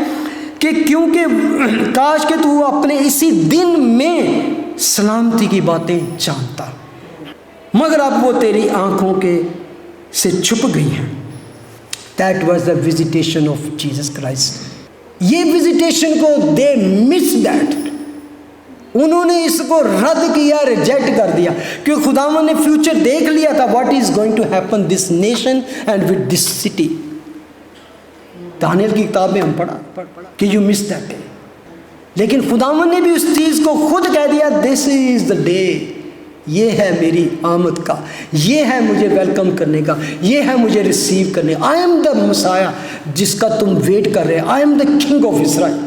کہ کیونکہ کاش کہ تو اپنے اسی دن میں سلامتی کی باتیں جانتا، مگر اب وہ تیری آنکھوں کے سے چھپ گئی ہیں۔ That was the visitation of Jesus Christ. یہ وزیٹیشن کو they missed that. انہوں نے اس کو رد کیا، ریجیکٹ کر دیا، کیونکہ خداوند نے فیوچر دیکھ لیا تھا، what is going to happen this nation and with this city. دانیل کی کتاب میں ہم پڑھا کہ یو مس دیٹ ڈے، لیکن خداوند نے بھی اس چیز کو خود کہہ دیا دس از دا ڈے، یہ ہے میری آمد کا، یہ ہے مجھے ویلکم کرنے کا، یہ ہے مجھے ریسیو کرنے، آئی ایم دا مسایا جس کا تم ویٹ کر رہے، I am the king of اسرائیل۔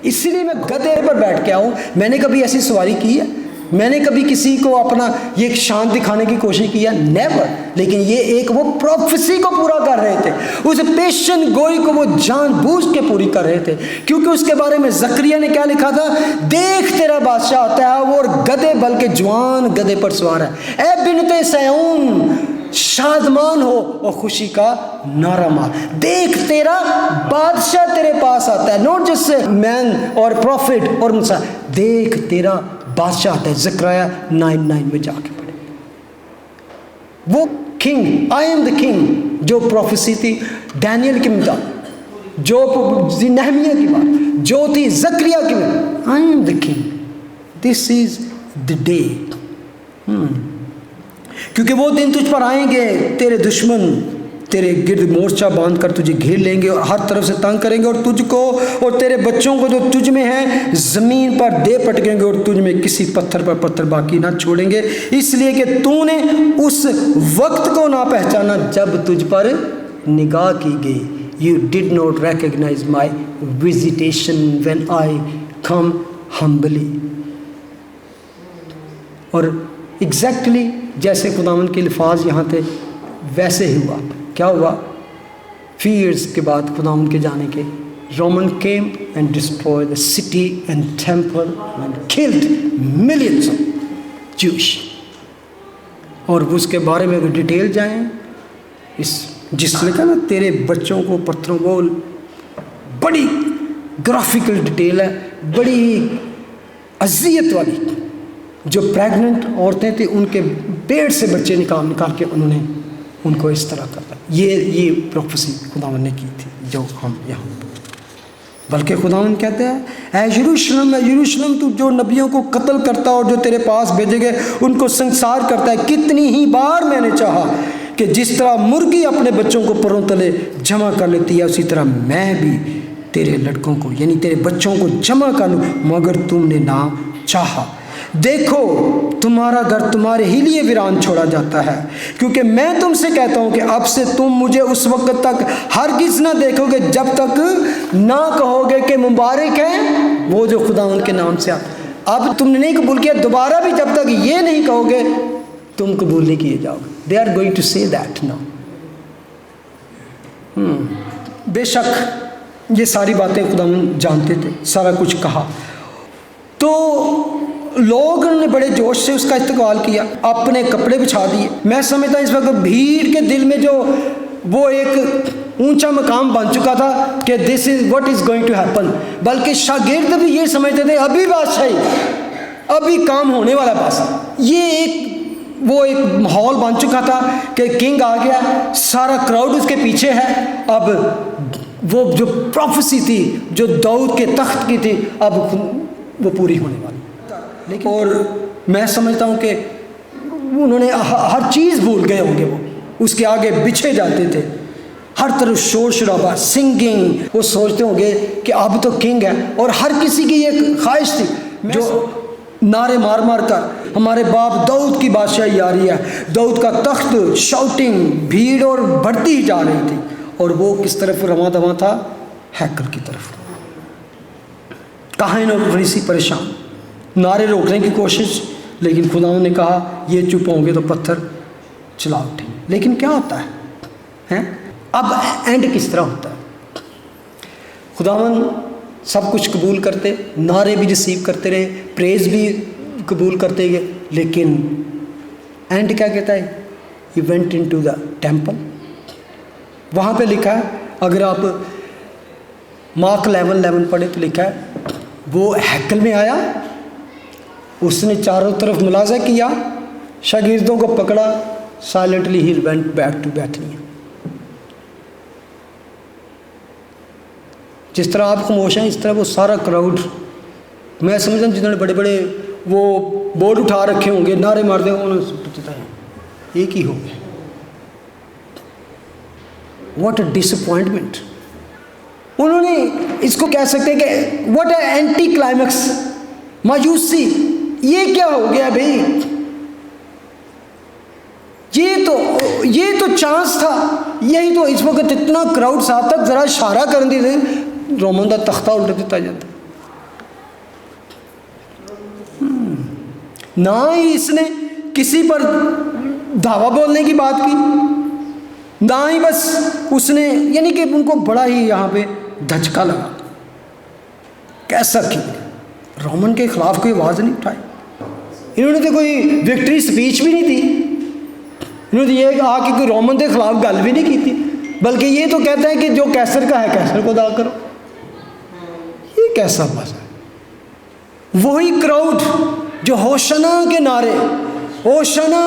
اسی لیے میں گدھے پر بیٹھ کے آؤں۔ میں نے کبھی ایسی سواری کی ہے؟ میں نے کبھی کسی کو اپنا یہ شان دکھانے کی کوشش کی ہے؟ نیور۔ لیکن یہ ایک وہ پروفیسی کو پورا کر رہے تھے، اس پیشن گوئی کو وہ جان بوجھ کے پوری کر رہے تھے، کیونکہ اس کے بارے میں زکریا نے کیا لکھا تھا؟ دیکھ تیرا بادشاہ آتا ہے وہ اور گدھے بلکہ جوان گدھے پر سوار ہے، اے بنت صیون شادمان ہو اور خوشی کا نعرہ مار۔ دیکھ تیرا بادشاہ تیرے پاس آتا ہے، نوٹ جس مین اور پروفٹ اور مسا، دیکھ تیرا بادشاہ آتا ہے۔ زکریا 9:9 میں جا کے پڑھے، وہ king, I am the king, جو پروفیسی تھی ڈینیل کی بات، جو نہمیہ کی بات جو تھی زکریا کی بات، I am the king, this is the day. کیونکہ وہ دن تجھ پر آئیں گے، تیرے دشمن تیرے گرد مورچہ باندھ کر تجھے گھیر لیں گے اور ہر طرف سے تنگ کریں گے، اور تجھ کو اور تیرے بچوں کو جو تجھ میں ہیں زمین پر دے پٹکیں گے، اور تجھ میں کسی پتھر پر پتھر باقی نہ چھوڑیں گے، اس لیے کہ تو نے اس وقت کو نہ پہچانا جب تجھ پر نگاہ کی گئی۔ You did not recognize my visitation when I come humbly۔ اور ایگزیکٹلی جیسے خداوند کے الفاظ یہاں تھے ویسے ہی ہوا۔ کیا ہوا؟ فی ایئرس کے بعد خداوند کے جانے کے، Roman came and destroyed the city and temple and killed millions of Jewish۔ اور اس کے بارے میں اگر ڈیٹیل جائیں، اس جس نے کہا نا تیرے بچوں کو پتھروں کو، بڑی گرافیکل ڈیٹیل ہے، بڑی اذیت والی۔ جو پریگننٹ عورتیں تھیں ان کے پیٹ سے بچے نکال کے انہوں نے ان کو اس طرح کرتا ہے۔ یہ پروفیسی خداوند نے کی تھی جو ہم یہاں، بلکہ خداوند کہتے ہیں اے یروشلم، اے یروشلم، تو جو نبیوں کو قتل کرتا اور جو تیرے پاس بھیجے گئے ان کو سنسار کرتا ہے، کتنی ہی بار میں نے چاہا کہ جس طرح مرغی اپنے بچوں کو پروں تلے جمع کر لیتی ہے اسی طرح میں بھی تیرے لڑکوں کو یعنی تیرے بچوں کو جمع کر لوں، مگر تم نے نہ چاہا۔ دیکھو تمہارا گھر تمہارے ہی لیے ویران چھوڑا جاتا ہے، کیونکہ میں تم سے کہتا ہوں کہ اب سے تم مجھے اس وقت تک ہرگز نہ دیکھو گے جب تک نہ کہو گے کہ مبارک ہے وہ جو خداوند کے نام سے اب تم نے نہیں قبول کیا، دوبارہ بھی جب تک یہ نہیں کہو گے تم قبول نہیں کیے جاؤ گے۔ دے آر گوئنگ ٹو سے دیٹ ناؤ۔ بے شک یہ ساری باتیں خداوند جانتے تھے، سارا کچھ کہا، تو لوگوں نے بڑے جوش سے اس کا استقبال کیا، اپنے کپڑے بچھا دیے۔ میں سمجھتا ہوں اس وقت بھیڑ کے دل میں جو وہ ایک اونچا مقام بن چکا تھا کہ this is what is going to happen, بلکہ شاگرد بھی یہ سمجھتے تھے ابھی بادشاہی، ابھی کام ہونے والا بس۔ یہ وہ ایک ماحول بن چکا تھا کہ کنگ آ گیا، سارا کراؤڈ اس کے پیچھے ہے، اب وہ جو پروفیسی تھی جو داؤد کے تخت کی تھی اب وہ پوری ہونے والی۔ اور میں سمجھتا ہوں کہ انہوں نے ہر چیز بھول گئے ہوں گے، وہ اس کے آگے بچھے جاتے تھے، ہر طرف شور شرابہ، سنگنگ، وہ سوچتے ہوں گے کہ اب تو کنگ ہے، اور ہر کسی کی یہ خواہش تھی جو نعرے مار مار کر ہمارے باپ داؤد کی بادشاہی آ رہی ہے، داؤد کا تخت، شاؤٹنگ، بھیڑ اور بڑھتی ہی جا رہی تھی، اور وہ کس طرف رواں دواں تھا؟ ہیکل کی طرف۔ کاہن اور فریسی پریشان، نعرے روکنے کی کوشش، لیکن خداوند نے کہا یہ چپ ہوں گے تو پتھر چلا اٹھیں۔ لیکن کیا ہوتا ہے اب اینڈ کس طرح ہوتا ہے؟ خداوند سب کچھ قبول کرتے، نعرے بھی ریسیو کرتے رہے، پریز بھی قبول کرتے گئے، لیکن اینڈ کیا کہتا ہے؟ He went into the temple. وہاں پہ لکھا ہے، اگر آپ مارک 11:11 پڑھے تو لکھا ہے وہ ہیکل میں آیا، اس نے چاروں طرف ملاحظہ کیا، شاگردوں کو پکڑا، silently he went back to Bethany. جس طرح آپ خاموش ہیں اس طرح وہ سارا کراؤڈ، میں سمجھتا ہوں جنہوں نے بڑے بڑے وہ بورڈ اٹھا رکھے ہوں گے، نعرے مار دیں، انہوں نے سوچتا ہے ایک ہی ہو گیا۔ What a disappointment. انہوں نے اس کو کہہ سکتے ہیں کہ واٹ اے اینٹی کلائمیکس، مایوسی، یہ کیا ہو گیا بھائی، یہ تو چانس تھا، یہی تو اس وقت اتنا کراؤڈ ساتھ تک ذرا اشارہ کر دی تھے رومن کا تختہ الٹ دیتا جاتا۔ نہ ہی اس نے کسی پر دعویٰ بولنے کی بات کی، نہ ہی بس اس نے، یعنی کہ ان کو بڑا ہی یہاں پہ دھچکا لگا، کیسا کیا رومن کے خلاف کوئی آواز نہیں اٹھائی، انہوں نے تو کوئی وکٹری سپیچ بھی نہیں دی، انہوں نے یہ کہا کہ کوئی رومن کے خلاف گل بھی نہیں کی تھی، بلکہ یہ تو کہتا ہے کہ جو کیسر کا ہے کیسر کو ادا کرو۔ یہ کیسا بس ہے؟ وہی کراؤڈ جو ہوشنا کے نعرے، ہوشنا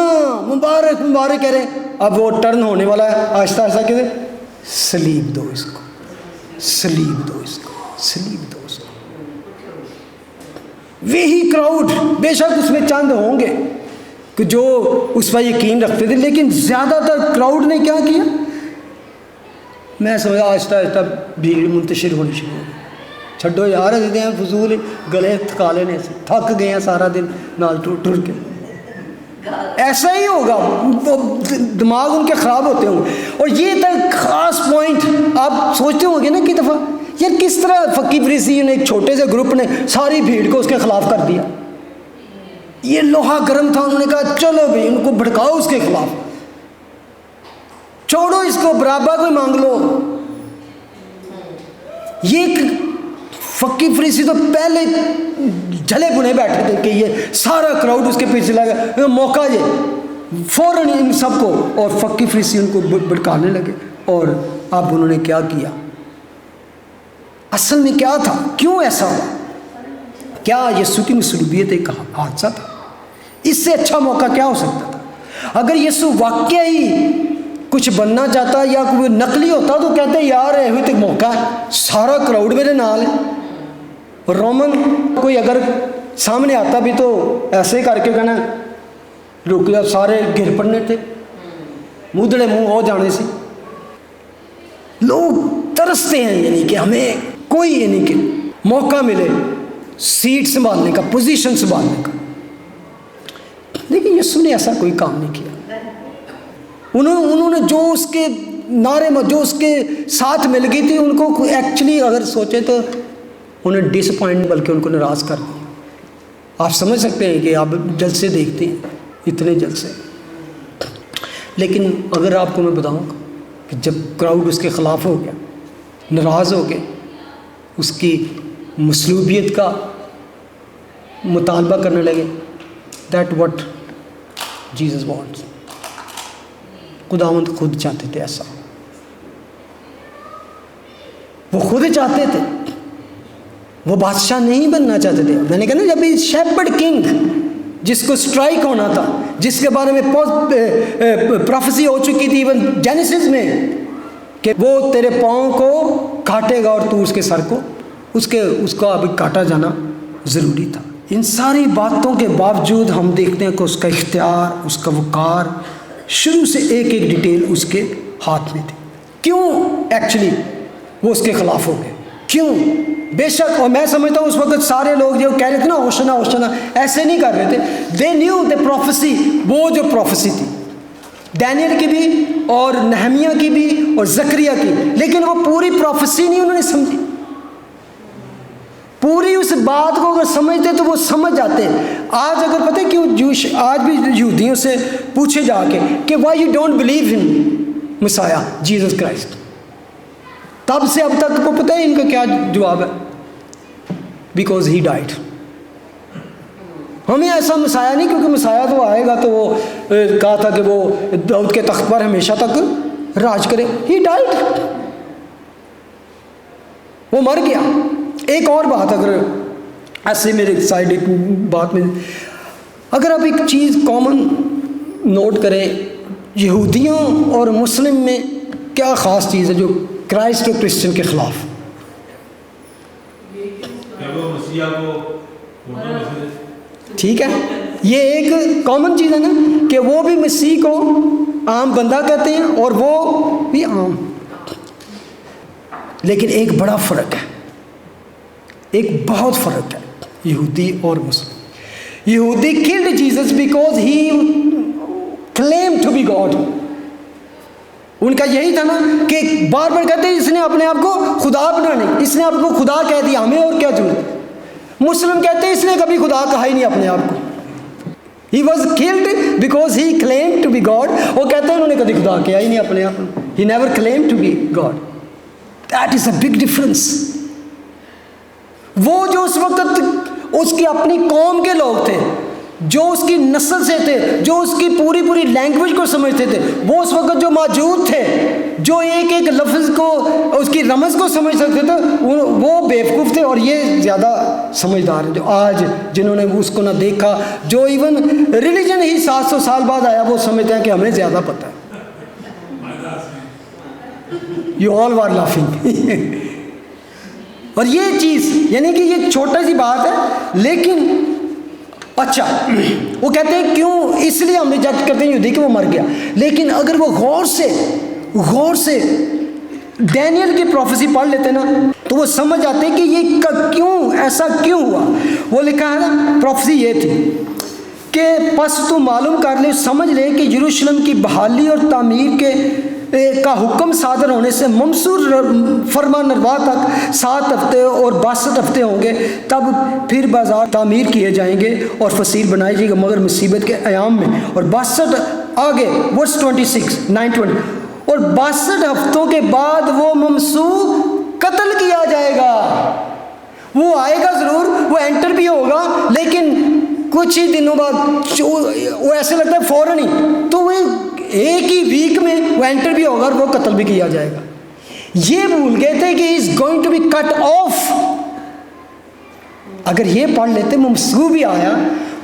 مبارک مبارک کہہ رہے ہیں، اب وہ ٹرن ہونے والا ہے، آہستہ آہستہ کہتے ہیں سلیب دو اس کو، سلیب دو اس کو، سلیب دو اس کو۔ وہی کراؤڈ، بے شک اس میں چند ہوں گے کہ جو اس پر یقین رکھتے تھے، لیکن زیادہ تر کراؤڈ نے کیا کیا؟ میں سمجھا آہستہ آہستہ بھیڑ منتشر ہونی شروع ہو گئی، چھڈو یار دیتے ہیں فضول گلے تھکا لینے سے، تھک گئے ہیں سارا دن نال ٹر ٹر کے۔ ایسا ہی ہوگا، وہ دماغ ان کے خراب ہوتے ہوں گے۔ اور یہ تھا خاص پوائنٹ، آپ سوچتے ہوں گے نا کہ دفعہ یار کس طرح فقی فریسی نے ایک چھوٹے سے گروپ نے ساری بھیڑ کو اس کے خلاف کر دیا۔ یہ لوہا گرم تھا، انہوں نے کہا چلو بھائی ان کو بھڑکاؤ اس کے خلاف، چھوڑو اس کو، برابر کوئی مانگ لو۔ یہ فقی فریسی تو پہلے جھلے بنے بیٹھے تھے کہ یہ سارا کراؤڈ اس کے پیچھے لگا، موقع یہ فوراً ان سب کو، اور فقی فریسی ان کو بھڑکانے لگے۔ اور اب انہوں نے کیا کیا؟ اصل میں کیا تھا؟ کیوں ایسا ہوا؟ کیا یسوع کی مصلوبیت ایک حادثہ تھا؟ اس سے اچھا موقع کیا ہو سکتا تھا؟ اگر یسوع واقعی کچھ بننا چاہتا یا کوئی نقلی ہوتا تو کہتے یار یہ تو موقع ہے، سارا کراؤڈ میرے نال ہے۔ رومن کوئی اگر سامنے آتا بھی تو ایسے کر کے کہنا رک جا، سارے گر پڑنے تھے، مودڑے منہ ہو جانے سے۔ لوگ ترستے ہیں یعنی کہ ہمیں کوئی یعنی کہ موقع ملے سیٹ سنبھالنے کا، پوزیشن سنبھالنے کا، لیکن یسوع نے ایسا کوئی کام نہیں کیا۔ انہوں نے جو اس کے نعرے میں جو اس کے ساتھ مل گئی تھی ان کو ایکچولی اگر سوچے تو انہیں ڈس اپوائنٹ بلکہ ان کو ناراض کر دیا۔ آپ سمجھ سکتے ہیں کہ آپ جلسے دیکھتے ہیں اتنے جلسے، لیکن اگر آپ کو میں بتاؤں کہ جب کراؤڈ اس کے خلاف ہو گیا، ناراض ہو گئے، اس کی مصلوبیت کا مطالبہ کرنے لگے، دیٹ واٹ جیزس وانٹس۔ خداوند خود چاہتے تھے ایسا، وہ خود چاہتے تھے، وہ بادشاہ نہیں بننا چاہتے تھے۔ میں نے کہا نا جب شیپرڈ کنگ جس کو سٹرائک ہونا تھا، جس کے بارے میں پروفیسی ہو چکی تھی ایون جینیسس میں کہ وہ تیرے پاؤں کو کاٹے گا اور تو اس کے سر کو اس کو ابھی کاٹا جانا ضروری تھا۔ ان ساری باتوں کے باوجود ہم دیکھتے ہیں کہ اس کا اختیار، اس کا وقار شروع سے ایک ایک ڈیٹیل اس کے ہاتھ میں تھی۔ کیوں ایکچولی وہ اس کے خلاف ہو گئے؟ کیوں؟ بے شک، اور میں سمجھتا ہوں اس وقت سارے لوگ جو کہہ رہے تھے نا ہوشنا ہوشنا، ایسے نہیں کر رہے تھے۔ دے نیو دا پروفیسی، وہ جو پروفیسی تھی دانیل کی بھی اور نہمیہ کی بھی اور زکریا کی، لیکن وہ پوری پروفیسی نہیں انہوں نے سمجھی۔ پوری اس بات کو اگر سمجھتے تو وہ سمجھ جاتے۔ آج اگر پتہ کیوں آج بھی یہودیوں سے پوچھے جا کے کہ why you don't believe in مسیح جیزس کرائسٹ، تب سے اب تک کو پتہ ہے ان کا کیا جواب ہے؟ Because he died. ہمیں ایسا مسیح نہیں، کیونکہ مسیح تو آئے گا تو وہ کہا تھا کہ وہ داؤد کے تخت پر ہمیشہ تک راج کرے۔ ہی ڈائڈ، وہ مر گیا۔ ایک اور بات اگر ایسے میرے سائڈ ایک بات میں اگر آپ ایک چیز کامن نوٹ کریں، یہودیوں اور مسلم میں کیا خاص چیز ہے جو کرائسٹ اور کرسچن کے خلاف؟ ٹھیک ہے، یہ ایک کامن چیز ہے نا کہ وہ بھی مسیح کو عام بندہ کہتے ہیں اور وہ بھی عام، لیکن ایک بڑا فرق ہے، ایک بہت فرق ہے یہودی اور مسلم۔ یہودی killed Jesus because he claimed to be God۔ ان کا یہی تھا نا کہ بار بار کہتے ہیں اس نے اپنے آپ کو خدا بنانے، اس نے آپ کو خدا کہہ دیا، ہمیں اور کیا ضرورت۔ مسلم کہتے ہیں اس نے کبھی خدا کہا ہی نہیں اپنے آپ کو۔ He was killed because he claimed to be God۔ وہ کہتے ہیں انہوں نے کبھی خدا کہا ہی نہیں اپنے آپ کو۔ He never claimed to be God۔ That is a big difference۔ وہ جو اس وقت اس کی اپنی قوم کے لوگ تھے، جو اس کی نسل سے تھے، جو اس کی پوری لینگویج کو سمجھتے تھے، وہ اس وقت جو موجود تھے، جو ایک ایک لفظ کو اس کی رمز کو سمجھ سکتے تھے، وہ بیوقوف تھے، اور یہ زیادہ سمجھدار ہیں جو آج جنہوں نے اس کو نہ دیکھا، جو ایون ریلیجن ہی 700 سال بعد آیا، وہ سمجھتے ہیں کہ ہمیں زیادہ پتہ ہے۔ You all were laughing۔ اور یہ چیز یعنی کہ یہ چھوٹا سی بات ہے، لیکن اچھا وہ کہتے ہیں کیوں، اس لیے ہم ریجیکٹ کرتے ہیں یہودی کہ وہ مر گیا، لیکن اگر وہ غور سے ڈینیل کی پروفیسی پڑھ لیتے نا تو وہ سمجھ آتے کہ یہ کیوں ایسا کیوں ہوا۔ وہ لکھا ہے نا پروفیسی یہ تھی کہ پس تو معلوم کر لے، سمجھ لے کہ یروشلم کی بحالی اور تعمیر کا حکم صادر ہونے سے ممسور فرما نروا تک 7 ہفتے اور 62 ہفتے ہوں گے، تب پھر بازار تعمیر کیے جائیں گے اور فصیل بنائی جائے گی، مگر مصیبت کے ایام میں۔ اور 62 آگے ورس 26 9:20 اور 62 ہفتوں کے بعد وہ ممسوح قتل کیا جائے گا۔ وہ آئے گا ضرور، وہ انٹر بھی ہوگا، لیکن کچھ ہی دنوں بعد وہ ایسے لگتا ہے فوراً ہی، تو وہ ایک ہی ویک میں وہ انٹر بھی ہوگا اور وہ قتل بھی کیا جائے گا۔ یہ بھول گئے تھے کہ is going to be cut off. اگر یہ پڑھ لیتے ممسوح بھی آیا،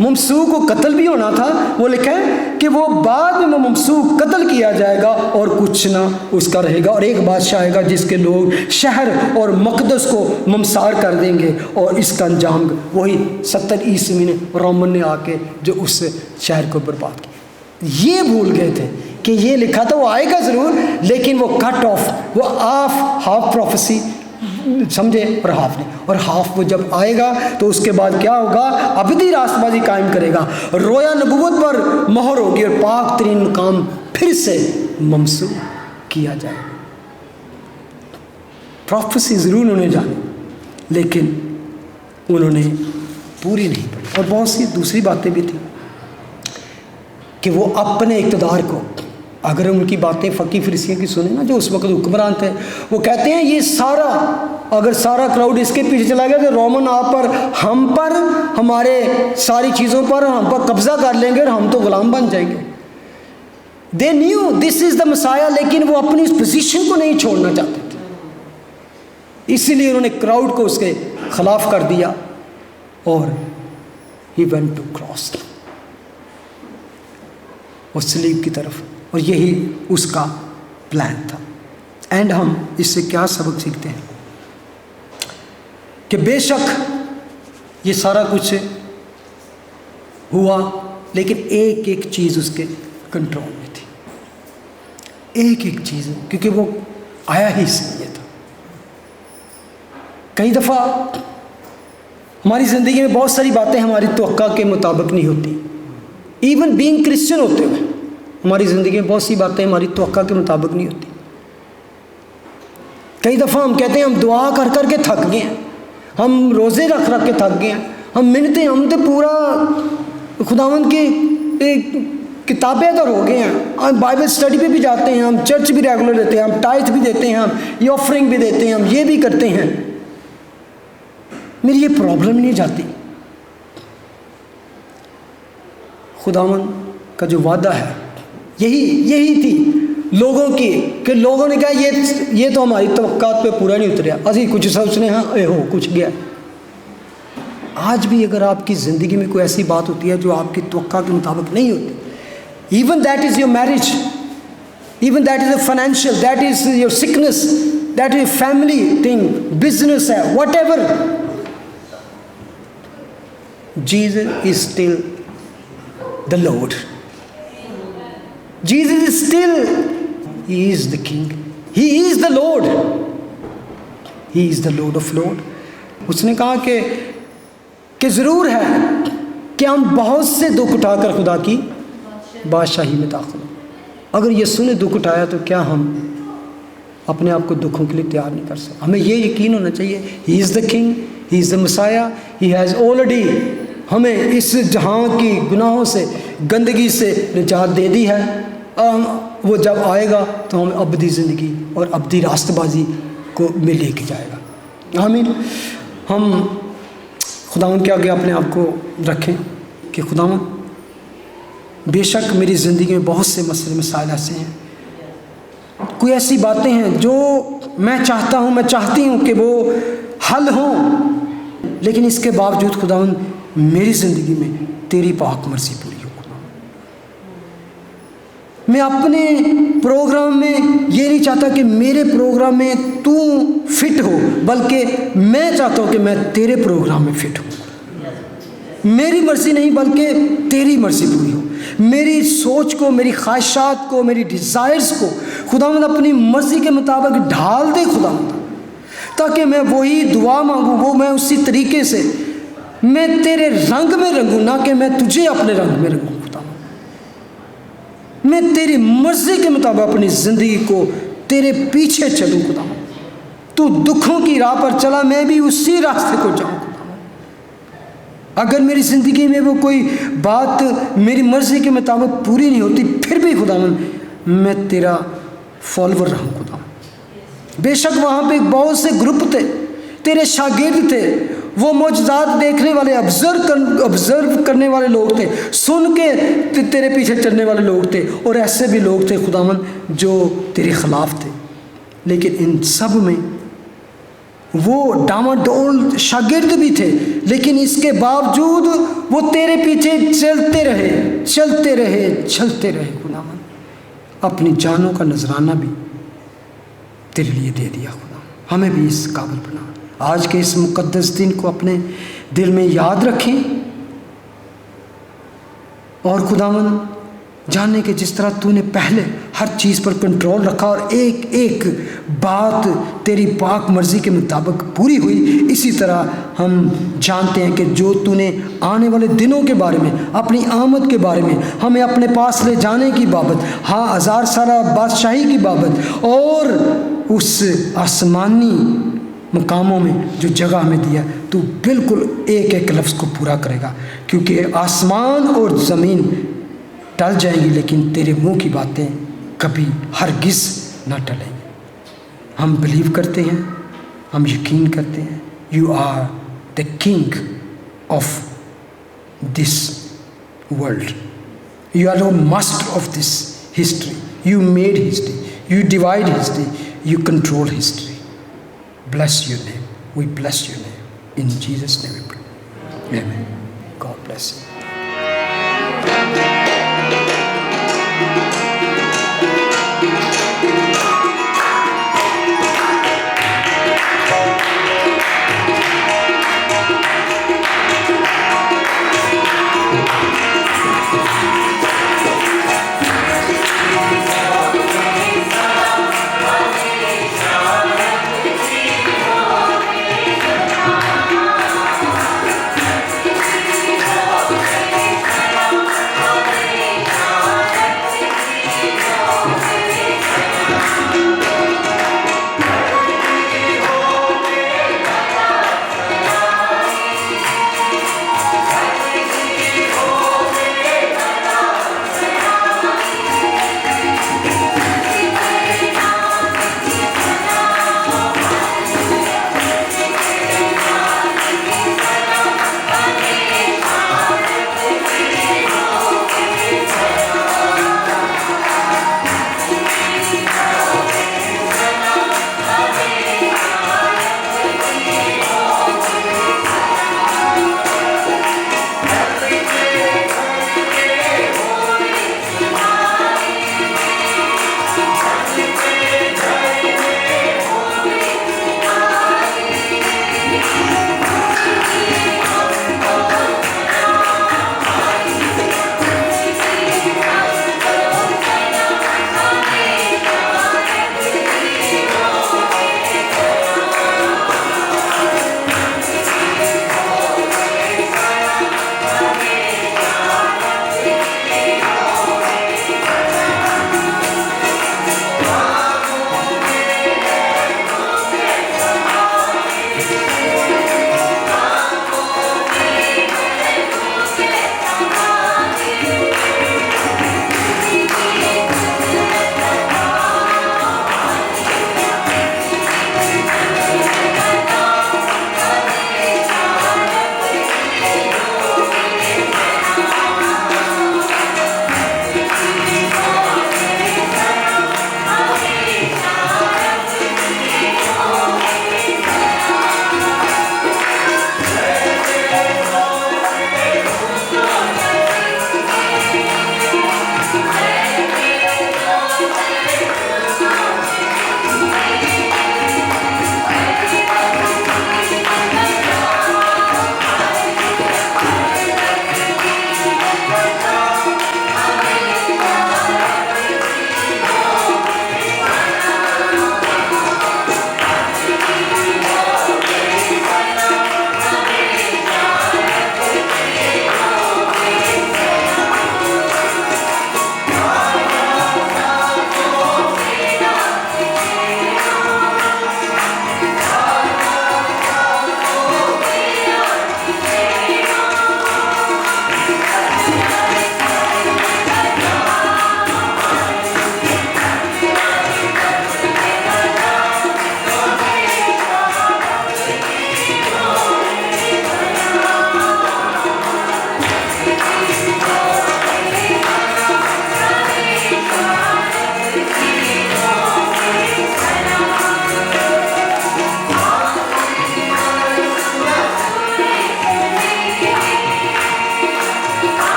ممسوح کو قتل بھی ہونا تھا، وہ لکھا ہے کہ وہ بعد میں ممسوح قتل کیا جائے گا اور کچھ نہ اس کا رہے گا، اور ایک بادشاہ آئے گا جس کے لوگ شہر اور مقدس کو ممسار کر دیں گے، اور اس کا انجام وہی 70 عیسوی میں رومن نے آ کے جو اس شہر کو برباد کیا۔ یہ بھول گئے تھے کہ یہ لکھا تھا وہ آئے گا ضرور، لیکن وہ کٹ آف، وہ ہاف پروفیسی سمجھے اور ہاف نہیں، اور ہاف وہ جب آئے گا تو اس کے بعد کیا ہوگا، ابدی راست بازی قائم کرے گا، رویا نبوت پر مہر ہوگی اور پاک ترین مقام پھر سے ممسوح کیا جائے گا۔ پروفیسی ضرور انہوں نے جانی، لیکن انہوں نے پوری نہیں پڑھی، اور بہت سی دوسری باتیں بھی تھیں کہ وہ اپنے اقتدار کو، اگر ان کی باتیں فقی فریسیوں کی سنیں نا جو اس وقت حکمران تھے، وہ کہتے ہیں یہ سارا، اگر سارا کراؤڈ اس کے پیچھے چلا گیا تو رومن آپ پر، ہم پر، ہمارے ساری چیزوں پر ہم پر قبضہ کر لیں گے اور ہم تو غلام بن جائیں گے۔ دے نیو دس از دا مسایا، لیکن وہ اپنی اس پوزیشن کو نہیں چھوڑنا چاہتے تھے، اسی لیے انہوں نے کراؤڈ کو اس کے خلاف کر دیا، اور ہی وینٹ ٹو کراس، وہ صلیب کی طرف، اور یہی اس کا پلان تھا۔ اینڈ ہم اس سے کیا سبق سیکھتے ہیں کہ بے شک یہ سارا کچھ ہوا، لیکن ایک ایک چیز اس کے کنٹرول میں تھی، ایک ایک چیز، کیونکہ وہ آیا ہی اس لیے تھا۔ کئی دفعہ ہماری زندگی میں بہت ساری باتیں ہماری توقع کے مطابق نہیں ہوتی، ایون بینگ کرسچن ہوتے ہوئے ہماری زندگی میں بہت سی باتیں ہماری توقع کے مطابق نہیں ہوتی۔ کئی دفعہ ہم کہتے ہیں ہم دعا کر کر کے تھک گئے ہیں، ہم روزے رکھ رکھ کے تھک گئے ہیں، ہم منتیں، ہم تو پورا خداوند کی کتابیں تو ہو گئے ہیں، ہم بائبل اسٹڈی پہ بھی جاتے ہیں، ہم چرچ بھی ریگولر دیتے ہیں، ہم ٹائتھ بھی دیتے ہیں، ہم یہ آفرنگ بھی دیتے ہیں، ہم یہ بھی کرتے ہیں، میری یہ پرابلم نہیں جاتی۔ خداوند کا جو وعدہ ہے یہی تھی لوگوں کی، کہ لوگوں نے کہا یہ تو ہماری توقعات پہ پورا نہیں اتریا، اسی کچھ سوچنے ہاں اے ہو کچھ گیا۔ آج بھی اگر آپ کی زندگی میں کوئی ایسی بات ہوتی ہے جو آپ کی توقع کے مطابق نہیں ہوتی، even that is your marriage, even that is a financial, that is your sickness, that is family thing, business ہے، whatever, Jesus is still the Lord. Jesus is still, He is the King. He is the Lord. He is the Lord of Lord. اس نے کہا کہ ضرور ہے کہ ہم بہت سے دکھ اٹھا کر خدا کی بادشاہی میں داخل ہوں۔ اگر یسوع نے دکھ اٹھایا تو کیا ہم اپنے آپ کو دکھوں کے لیے تیار نہیں کر سکتے؟ ہمیں یہ یقین ہونا چاہیے He is the King, He is the Messiah, He has already ہمیں اس جہاں کی گناہوں سے، گندگی سے نجات دے دی ہے، وہ جب آئے گا تو ہمیں ابدی زندگی اور ابدی راست بازی کو میں لے کے جائے گا۔ آمین۔ ہم خداوند کے آگے اپنے آپ کو رکھیں کہ خداوند بے شک میری زندگی میں بہت سے مسئلے مسائل ایسے ہیں، کوئی ایسی باتیں ہیں جو میں چاہتی ہوں کہ وہ حل ہوں، لیکن اس کے باوجود خداوند میری زندگی میں تیری پاک مرضی پوری ہو۔ میں اپنے پروگرام میں یہ نہیں چاہتا کہ میرے پروگرام میں تو فٹ ہو، بلکہ میں چاہتا ہوں کہ میں تیرے پروگرام میں فٹ ہوں، میری مرضی نہیں بلکہ تیری مرضی پوری ہو۔ میری سوچ کو، میری خواہشات کو، میری ڈیزائرز کو خداوند اپنی مرضی کے مطابق ڈھال دے خداوند، تاکہ میں وہی دعا مانگوں، وہ میں اسی طریقے سے میں تیرے رنگ میں رنگوں، نہ کہ میں تجھے اپنے رنگ میں رنگوں۔ میں تیری مرضی کے مطابق اپنی زندگی کو تیرے پیچھے چلوں خدا، تو دکھوں کی راہ پر چلا، میں بھی اسی راستے کو جاؤں خدا۔ اگر میری زندگی میں وہ کوئی بات میری مرضی کے مطابق پوری نہیں ہوتی، پھر بھی خدا میں تیرا فالوور رہوں خدا۔ بے شک وہاں پہ بہت سے گروپ تھے، تیرے شاگرد تھے، وہ معجزات دیکھنے والے، آبزرو کرنے والے لوگ تھے، سن کے تیرے پیچھے چلنے والے لوگ تھے، اور ایسے بھی لوگ تھے خداوند جو تیرے خلاف تھے، لیکن ان سب میں وہ ڈاماڈول شاگرد بھی تھے، لیکن اس کے باوجود وہ تیرے پیچھے چلتے رہے خداوند، اپنی جانوں کا نذرانہ بھی تیرے لیے دے دیا خدا۔ ہمیں بھی اس قابل بنا، آج کے اس مقدس دن کو اپنے دل میں یاد رکھیں، اور خداوند جاننے کہ جس طرح تو نے پہلے ہر چیز پر کنٹرول رکھا اور ایک ایک بات تیری پاک مرضی کے مطابق پوری ہوئی، اسی طرح ہم جانتے ہیں کہ جو تو نے آنے والے دنوں کے بارے میں، اپنی آمد کے بارے میں، ہمیں اپنے پاس لے جانے کی بابت، ہاں 1000 سالہ بادشاہی کی بابت، اور اس آسمانی مقاموں میں جو جگہ ہمیں دیا، تو بالکل ایک ایک لفظ کو پورا کرے گا، کیونکہ آسمان اور زمین ٹل جائیں گی لیکن تیرے منہ کی باتیں کبھی ہرگز نہ ٹلیں گی۔ ہم بلیو کرتے ہیں، ہم یقین کرتے ہیں، you are the king of this world, you are the master of this history, you made history, you divide history, you control history. Bless your name. We bless your name. In Jesus' name we pray. Amen. God bless you.